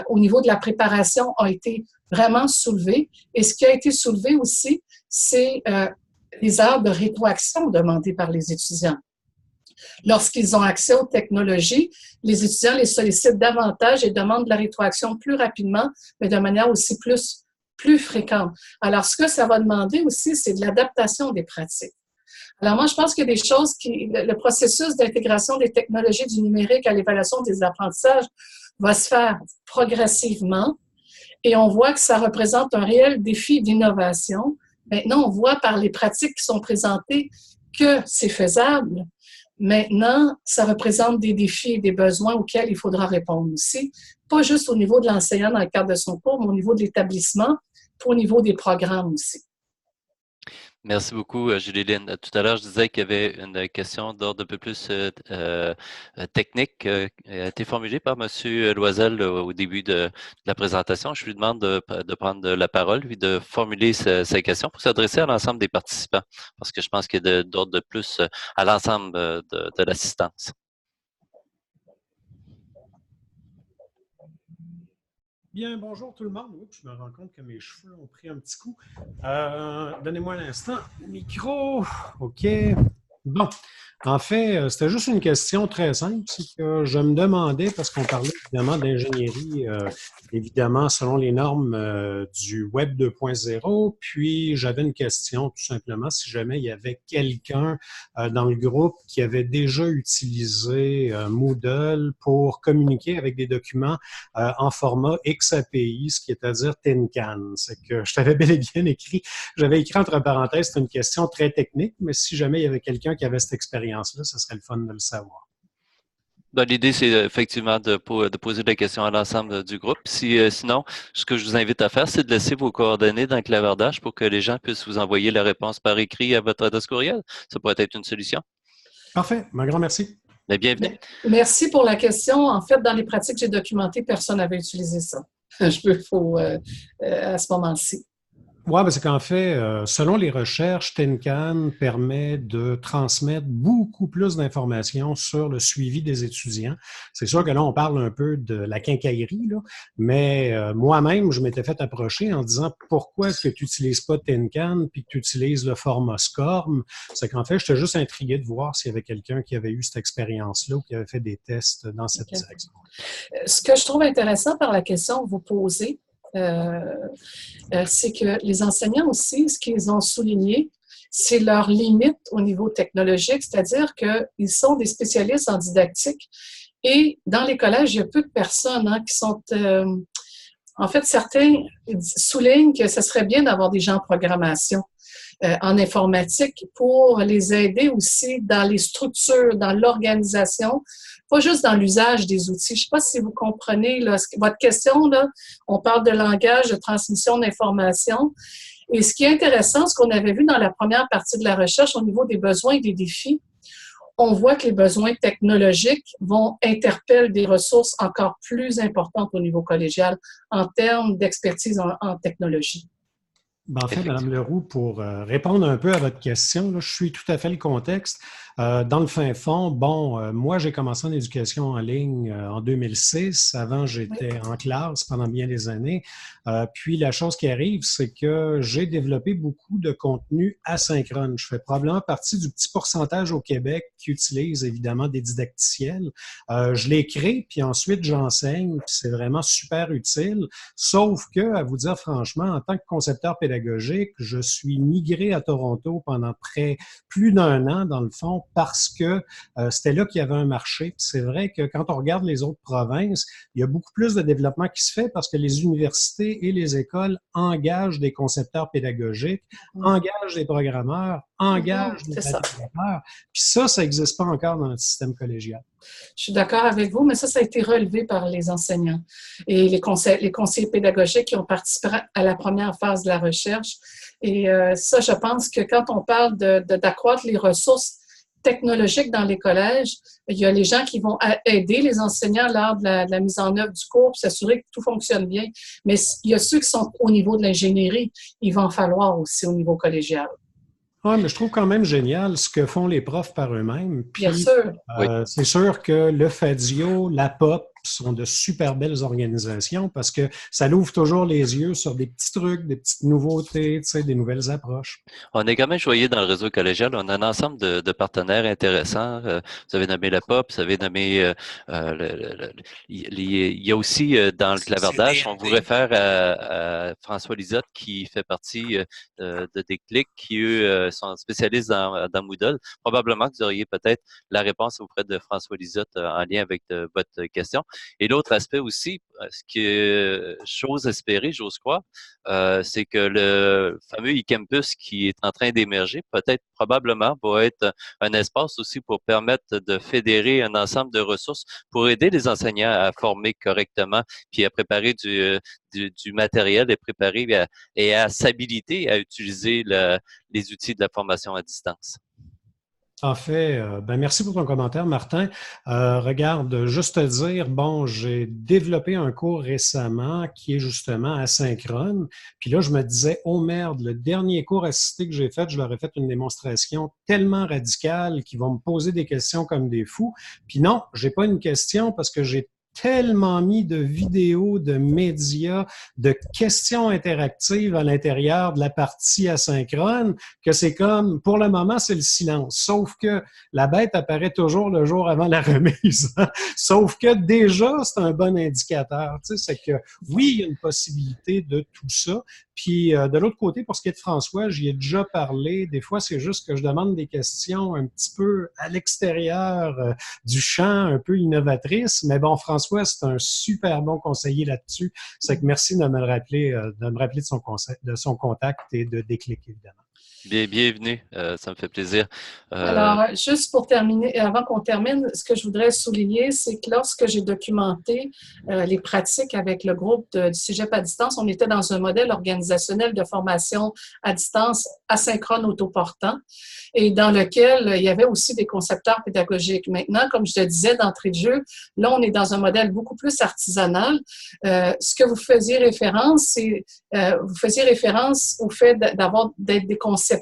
au niveau de la préparation a été vraiment soulevé. Et ce qui a été soulevé aussi, c'est les heures de rétroaction demandées par les étudiants. Lorsqu'ils ont accès aux technologies, les étudiants les sollicitent davantage et demandent de la rétroaction plus rapidement, mais de manière aussi plus fréquente. Alors, ce que ça va demander aussi, c'est de l'adaptation des pratiques. Alors, moi, je pense qu'il y a des choses le processus d'intégration des technologies du numérique à l'évaluation des apprentissages va se faire progressivement et on voit que ça représente un réel défi d'innovation. Maintenant, on voit par les pratiques qui sont présentées que c'est faisable. Maintenant, ça représente des défis et des besoins auxquels il faudra répondre aussi, pas juste au niveau de l'enseignant dans le cadre de son cours, mais au niveau de l'établissement, puis au niveau des programmes aussi. Merci beaucoup, Julie-Lynn. Tout à l'heure, je disais qu'il y avait une question d'ordre un peu plus technique qui a été formulée par M. Loisel au début de la présentation. Je lui demande de prendre la parole, puis de formuler sa question pour s'adresser à l'ensemble des participants, parce que je pense qu'il y a d'ordre de plus à l'ensemble de l'assistance. Bien, bonjour tout le monde. Oups, je me rends compte que mes cheveux ont pris un petit coup. Donnez-moi un instant. Micro. OK. Bon. En fait, c'était juste une question très simple. C'est que je me demandais, parce qu'on parlait évidemment d'ingénierie, évidemment selon les normes du Web 2.0, puis j'avais une question tout simplement si jamais il y avait quelqu'un dans le groupe qui avait déjà utilisé Moodle pour communiquer avec des documents en format XAPI, ce qui est à dire Tin Can. C'est que je t'avais bel et bien écrit, j'avais écrit entre parenthèses, c'est une question très technique, mais si jamais il y avait quelqu'un qui avait cette expérience-là, ce serait le fun de le savoir. Ben, l'idée, c'est effectivement de poser des questions à l'ensemble du groupe. Sinon, ce que je vous invite à faire, c'est de laisser vos coordonnées dans le clavardage pour que les gens puissent vous envoyer la réponse par écrit à votre adresse courriel. Ça pourrait être une solution. Parfait. Un grand merci. Mais bienvenue. Merci pour la question. En fait, dans les pratiques que j'ai documentées, personne n'avait utilisé ça. À ce moment-ci. Oui, c'est qu'en fait, selon les recherches, Tin Can permet de transmettre beaucoup plus d'informations sur le suivi des étudiants. C'est sûr que là, on parle un peu de la quincaillerie, là, mais moi-même, je m'étais fait approcher en disant pourquoi est-ce que tu n'utilises pas Tin Can puis que tu utilises le format SCORM? C'est qu'en fait, j'étais juste intrigué de voir s'il y avait quelqu'un qui avait eu cette expérience-là ou qui avait fait des tests dans cette direction. Ce que je trouve intéressant par la question que vous posez, c'est que les enseignants aussi, ce qu'ils ont souligné, c'est leurs limites au niveau technologique, c'est-à-dire qu'ils sont des spécialistes en didactique et dans les collèges, il y a peu de personnes qui sont... en fait, certains soulignent que ce serait bien d'avoir des gens en programmation, en informatique, pour les aider aussi dans les structures, dans l'organisation, pas juste dans l'usage des outils. Je ne sais pas si vous comprenez là, votre question, là, on parle de langage, de transmission d'informations. Et ce qui est intéressant, ce qu'on avait vu dans la première partie de la recherche au niveau des besoins et des défis, on voit que les besoins technologiques interpellent des ressources encore plus importantes au niveau collégial en termes d'expertise en technologie. En fait, Mme Leroux, pour répondre un peu à votre question, là, je suis tout à fait le contexte. Dans le fin fond, moi, j'ai commencé en éducation en ligne en 2006. Avant, j'étais en classe pendant bien des années. Puis, la chose qui arrive, c'est que j'ai développé beaucoup de contenu asynchrone. Je fais probablement partie du petit pourcentage au Québec qui utilise évidemment des didacticiels. Je les crée, puis ensuite, j'enseigne, puis c'est vraiment super utile. Sauf que, à vous dire franchement, en tant que concepteur pédagogique, je suis migré à Toronto pendant plus d'un an, dans le fond, parce que c'était là qu'il y avait un marché. C'est vrai que quand on regarde les autres provinces, il y a beaucoup plus de développement qui se fait parce que les universités et les écoles engagent des concepteurs pédagogiques, engagent des programmeurs, engagent des animateurs. Puis ça n'existe pas encore dans notre système collégial. Je suis d'accord avec vous, mais ça a été relevé par les enseignants et les conseillers pédagogiques qui ont participé à la première phase de la recherche. Et ça, je pense que quand on parle d'accroître les ressources technologiques dans les collèges, il y a les gens qui vont aider les enseignants lors de la mise en œuvre du cours pour s'assurer que tout fonctionne bien. Mais il y a ceux qui sont au niveau de l'ingénierie, il va en falloir aussi au niveau collégial. Oui, mais je trouve quand même génial ce que font les profs par eux-mêmes. Bien sûr. C'est sûr que le Fadio, la POP sont de super belles organisations parce que ça l'ouvre toujours les yeux sur des petits trucs, des petites nouveautés, des nouvelles approches. On est quand même choyé dans le réseau collégial. On a un ensemble de partenaires intéressants. Vous avez nommé la POP, vous avez nommé... il y a aussi dans le clavardage, on vous réfère à François Lisotte qui fait partie de Déclic, qui eux sont spécialistes dans Moodle. Probablement que vous auriez peut-être la réponse auprès de François Lisotte en lien avec votre question. Et l'autre aspect aussi, ce qui est chose espérée, j'ose croire, c'est que le fameux e-campus qui est en train d'émerger, peut-être probablement va être un espace aussi pour permettre de fédérer un ensemble de ressources pour aider les enseignants à former correctement puis à préparer du matériel et à s'habiliter à utiliser les outils de la formation à distance. En fait, merci pour ton commentaire, Martin. Regarde, juste te dire, j'ai développé un cours récemment qui est justement asynchrone. Puis là, je me disais, oh merde, le dernier cours assisté que j'ai fait, je leur ai fait une démonstration tellement radicale qu'ils vont me poser des questions comme des fous. Puis non, j'ai pas une question parce que j'ai tellement mis de vidéos, de médias, de questions interactives à l'intérieur de la partie asynchrone que c'est comme, pour le moment, c'est le silence. Sauf que la bête apparaît toujours le jour avant la remise. Sauf que déjà, c'est un bon indicateur. Tu sais, c'est que oui, il y a une possibilité de tout ça. Puis de l'autre côté, pour ce qui est de François, j'y ai déjà parlé. Des fois, c'est juste que je demande des questions un petit peu à l'extérieur du champ, un peu innovatrices. Mais bon, François, c'est un super bon conseiller là-dessus. C'est que merci de me rappeler de son contact et de Déclic, évidemment. Bienvenue, ça me fait plaisir. Alors, juste pour terminer, avant qu'on termine, ce que je voudrais souligner, c'est que lorsque j'ai documenté les pratiques avec le groupe du Cégep à distance, on était dans un modèle organisationnel de formation à distance asynchrone autoportant et dans lequel il y avait aussi des concepteurs pédagogiques. Maintenant, comme je le disais d'entrée de jeu, là, on est dans un modèle beaucoup plus artisanal. Ce que vous faisiez référence, c'est vous faisiez référence au fait d'être des concepteurs.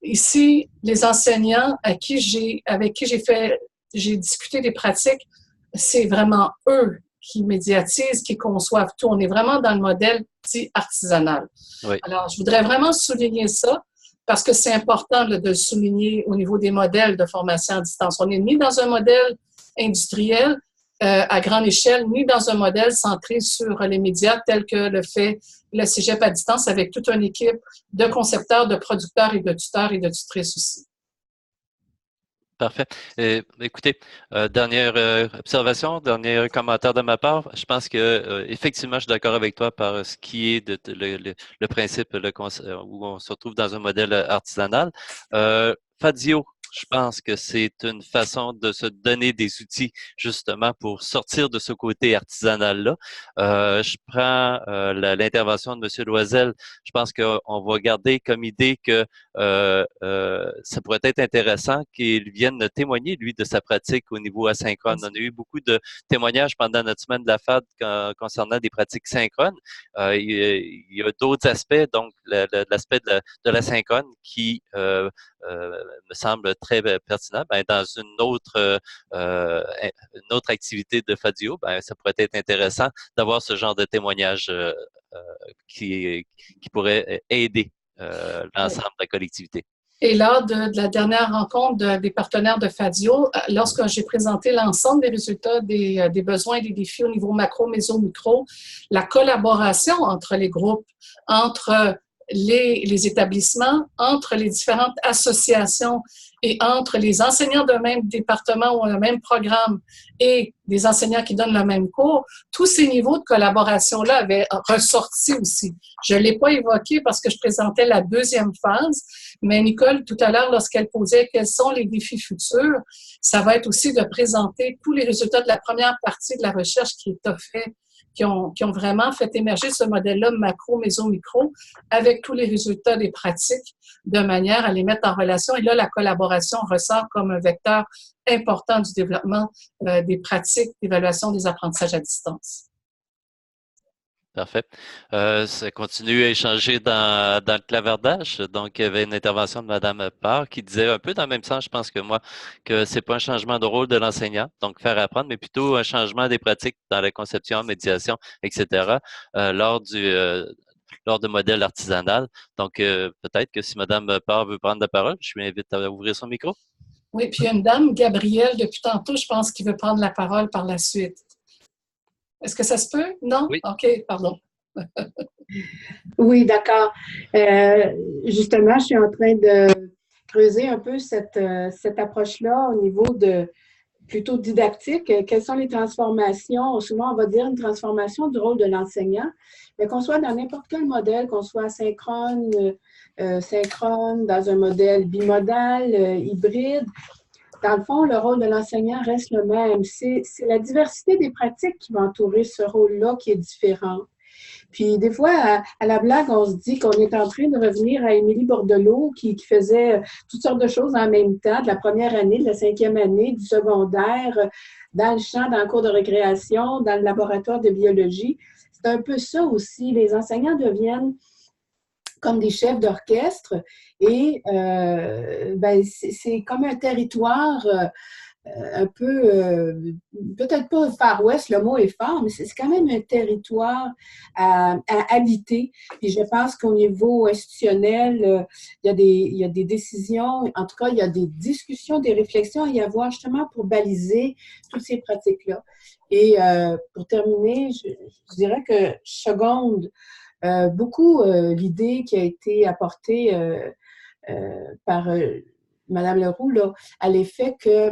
Ici, les enseignants avec qui j'ai discuté des pratiques, c'est vraiment eux qui médiatisent, qui conçoivent tout. On est vraiment dans le modèle dit artisanal. Oui. Alors, je voudrais vraiment souligner ça parce que c'est important de le souligner au niveau des modèles de formation à distance. On n'est ni dans un modèle industriel à grande échelle, ni dans un modèle centré sur les médias tel que le fait le Cégep à distance avec toute une équipe de concepteurs, de producteurs et de tuteurs et de tutrices aussi. Parfait. Écoutez, dernière observation, dernier commentaire de ma part. Je pense que effectivement, je suis d'accord avec toi par ce qui est le principe où on se retrouve dans un modèle artisanal. Fadio, je pense que c'est une façon de se donner des outils justement pour sortir de ce côté artisanal-là. Je prends l'intervention de M. Loisel. Je pense qu'on va garder comme idée que ça pourrait être intéressant qu'il vienne témoigner, lui, de sa pratique au niveau asynchrone. On a eu beaucoup de témoignages pendant notre semaine de la FAD concernant des pratiques synchrones. Il y a d'autres aspects, donc l'aspect de l'asynchrone qui me semble très pertinent. Ben, dans une autre activité de Fadio, ben, ça pourrait être intéressant d'avoir ce genre de témoignage qui pourrait aider l'ensemble de la collectivité. Et lors de la dernière rencontre des partenaires de Fadio, lorsque j'ai présenté l'ensemble des résultats des besoins et des défis au niveau macro, méso, micro, la collaboration entre les groupes, entre les établissements, entre les différentes associations et entre les enseignants d'un même département ou un même programme et des enseignants qui donnent le même cours, tous ces niveaux de collaboration-là avaient ressorti aussi. Je ne l'ai pas évoqué parce que je présentais la deuxième phase, mais Nicole, tout à l'heure, lorsqu'elle posait quels sont les défis futurs, ça va être aussi de présenter tous les résultats de la première partie de la recherche qui est offerte, qui ont vraiment fait émerger ce modèle-là macro, méso, micro, avec tous les résultats des pratiques, de manière à les mettre en relation. Et là, la collaboration ressort comme un vecteur important du développement des pratiques d'évaluation des apprentissages à distance. Parfait. Ça continue à échanger dans le clavardage. Donc, il y avait une intervention de Mme Parr qui disait un peu dans le même sens, je pense que moi, que c'est pas un changement de rôle de l'enseignant, donc faire apprendre, mais plutôt un changement des pratiques dans la conception, médiation, etc., lors de modèles artisanal. Donc, peut-être que si Mme Parr veut prendre la parole, je lui invite à ouvrir son micro. Oui, puis il y a une dame, Gabrielle, depuis tantôt, je pense, qui veut prendre la parole par la suite. Est-ce que ça se peut? Non? Oui. OK, pardon. Oui, d'accord. Justement, je suis en train de creuser un peu cette approche-là au niveau de plutôt didactique. Quelles sont les transformations? Souvent, on va dire une transformation du rôle de l'enseignant, mais qu'on soit dans n'importe quel modèle, qu'on soit synchrone, synchrone, dans un modèle bimodal, hybride. Dans le fond, le rôle de l'enseignant reste le même. C'est la diversité des pratiques qui va entourer ce rôle-là qui est différent. Puis des fois, à la blague, on se dit qu'on est en train de revenir à Émilie Bordelot qui faisait toutes sortes de choses en même temps, de la première année, de la 5e année, du secondaire, dans le champ, dans le cours de récréation, dans le laboratoire de biologie. C'est un peu ça aussi. Les enseignants deviennent comme des chefs d'orchestre et c'est comme un territoire un peu, peut-être pas Far West, le mot est fort, mais c'est quand même un territoire à habiter. Puis je pense qu'au niveau institutionnel, il y a des décisions, en tout cas, il y a des discussions, des réflexions à y avoir justement pour baliser toutes ces pratiques-là. Et pour terminer, je dirais que je seconde beaucoup l'idée qui a été apportée par Mme Leroux là, à l'effet que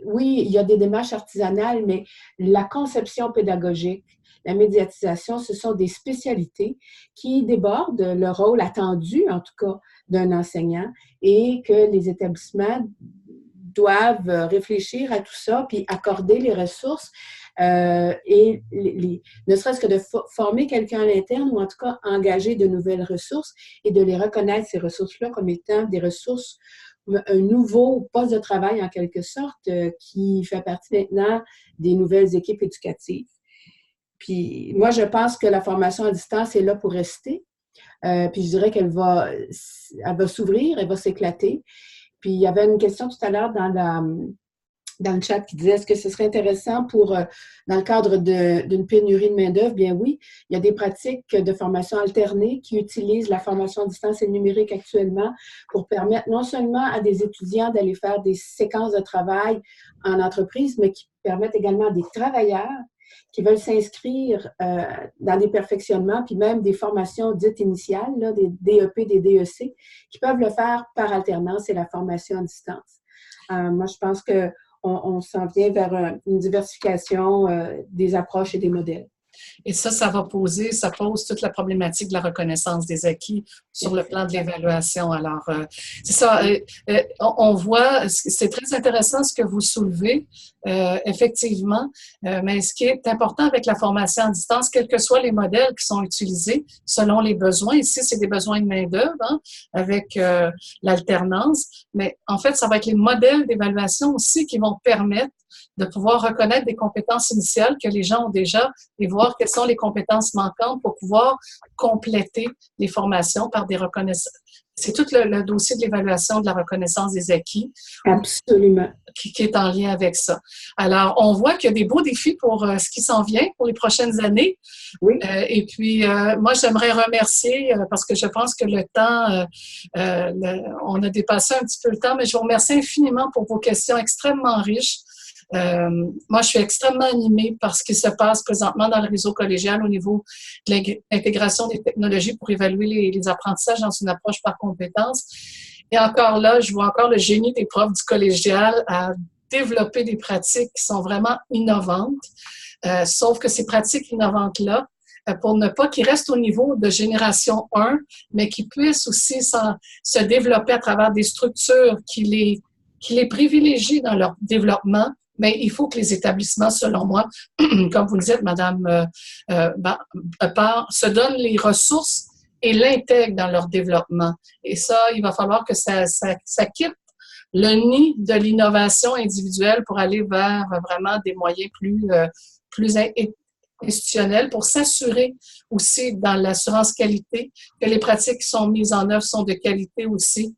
oui, il y a des démarches artisanales, mais la conception pédagogique, la médiatisation, ce sont des spécialités qui débordent le rôle attendu, en tout cas, d'un enseignant et que les établissements doivent réfléchir à tout ça puis accorder les ressources et ne serait-ce que de former quelqu'un à l'interne ou en tout cas engager de nouvelles ressources et de les reconnaître, ces ressources-là, comme étant des ressources, un nouveau poste de travail en quelque sorte qui fait partie maintenant des nouvelles équipes éducatives. Puis moi, je pense que la formation à distance est là pour rester. Puis je dirais qu'elle va s'ouvrir, elle va s'éclater. Puis il y avait une question tout à l'heure dans le chat qui disait est-ce que ce serait intéressant pour, dans le cadre d'une pénurie de main-d'œuvre? Bien oui, il y a des pratiques de formation alternée qui utilisent la formation à distance et le numérique actuellement pour permettre non seulement à des étudiants d'aller faire des séquences de travail en entreprise, mais qui permettent également à des travailleurs qui veulent s'inscrire dans des perfectionnements, puis même des formations dites initiales, là, des DEP, des DEC, qui peuvent le faire par alternance et la formation à distance. Moi, je pense qu'on s'en vient vers une diversification des approches et des modèles. Et ça pose toute la problématique de la reconnaissance des acquis sur le plan de l'évaluation. Alors, c'est ça, on voit, c'est très intéressant ce que vous soulevez, effectivement, mais ce qui est important avec la formation à distance, quels que soient les modèles qui sont utilisés, selon les besoins, ici, c'est des besoins de main-d'œuvre, hein, avec l'alternance, mais en fait, ça va être les modèles d'évaluation aussi qui vont permettre de pouvoir reconnaître des compétences initiales que les gens ont déjà et voir quelles sont les compétences manquantes pour pouvoir compléter les formations par des reconnaissances. C'est tout le dossier de l'évaluation de la reconnaissance des acquis. Absolument. Qui est en lien avec ça. Alors, on voit qu'il y a des beaux défis pour ce qui s'en vient pour les prochaines années. Oui. Et puis, moi, j'aimerais remercier, parce que je pense que le temps, on a dépassé un petit peu le temps, mais je vous remercie infiniment pour vos questions extrêmement riches. Moi, je suis extrêmement animée par ce qui se passe présentement dans le réseau collégial au niveau de l'intégration des technologies pour évaluer les apprentissages dans une approche par compétences. Et encore là, je vois encore le génie des profs du collégial à développer des pratiques qui sont vraiment innovantes, sauf que ces pratiques innovantes-là, pour ne pas qu'ils restent au niveau de génération 1, mais qu'ils puissent aussi se développer à travers des structures qui les privilégient dans leur développement. Mais il faut que les établissements, selon moi, comme vous le dites, Madame se donnent les ressources et l'intègrent dans leur développement. Et ça, il va falloir que ça quitte le nid de l'innovation individuelle pour aller vers vraiment des moyens plus institutionnels pour s'assurer aussi dans l'assurance qualité que les pratiques qui sont mises en œuvre sont de qualité aussi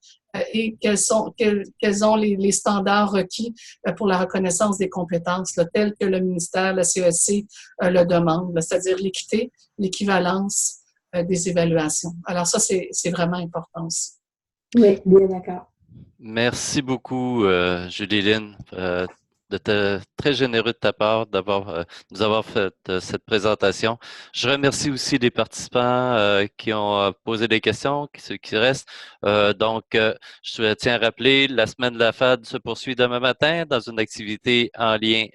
et quels ont les standards requis pour la reconnaissance des compétences, là, tels que le ministère, la CESC le demande, c'est-à-dire l'équité, l'équivalence des évaluations. Alors ça, c'est vraiment important aussi. Oui, bien d'accord. Merci beaucoup, Julie-Lynn, très généreux de ta part d'avoir nous avoir fait cette présentation. Je remercie aussi les participants qui ont posé des questions, ceux qui restent. Je tiens à rappeler, la semaine de la FAD se poursuit demain matin dans une activité en lien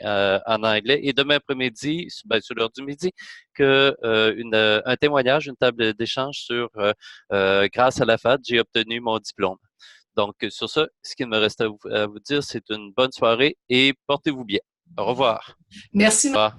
en anglais et demain après-midi, sur l'heure du midi, un témoignage, une table d'échange sur grâce à la FAD, j'ai obtenu mon diplôme. Donc, sur ce qui me reste à vous dire, c'est une bonne soirée et portez-vous bien. Au revoir. Merci. Au revoir.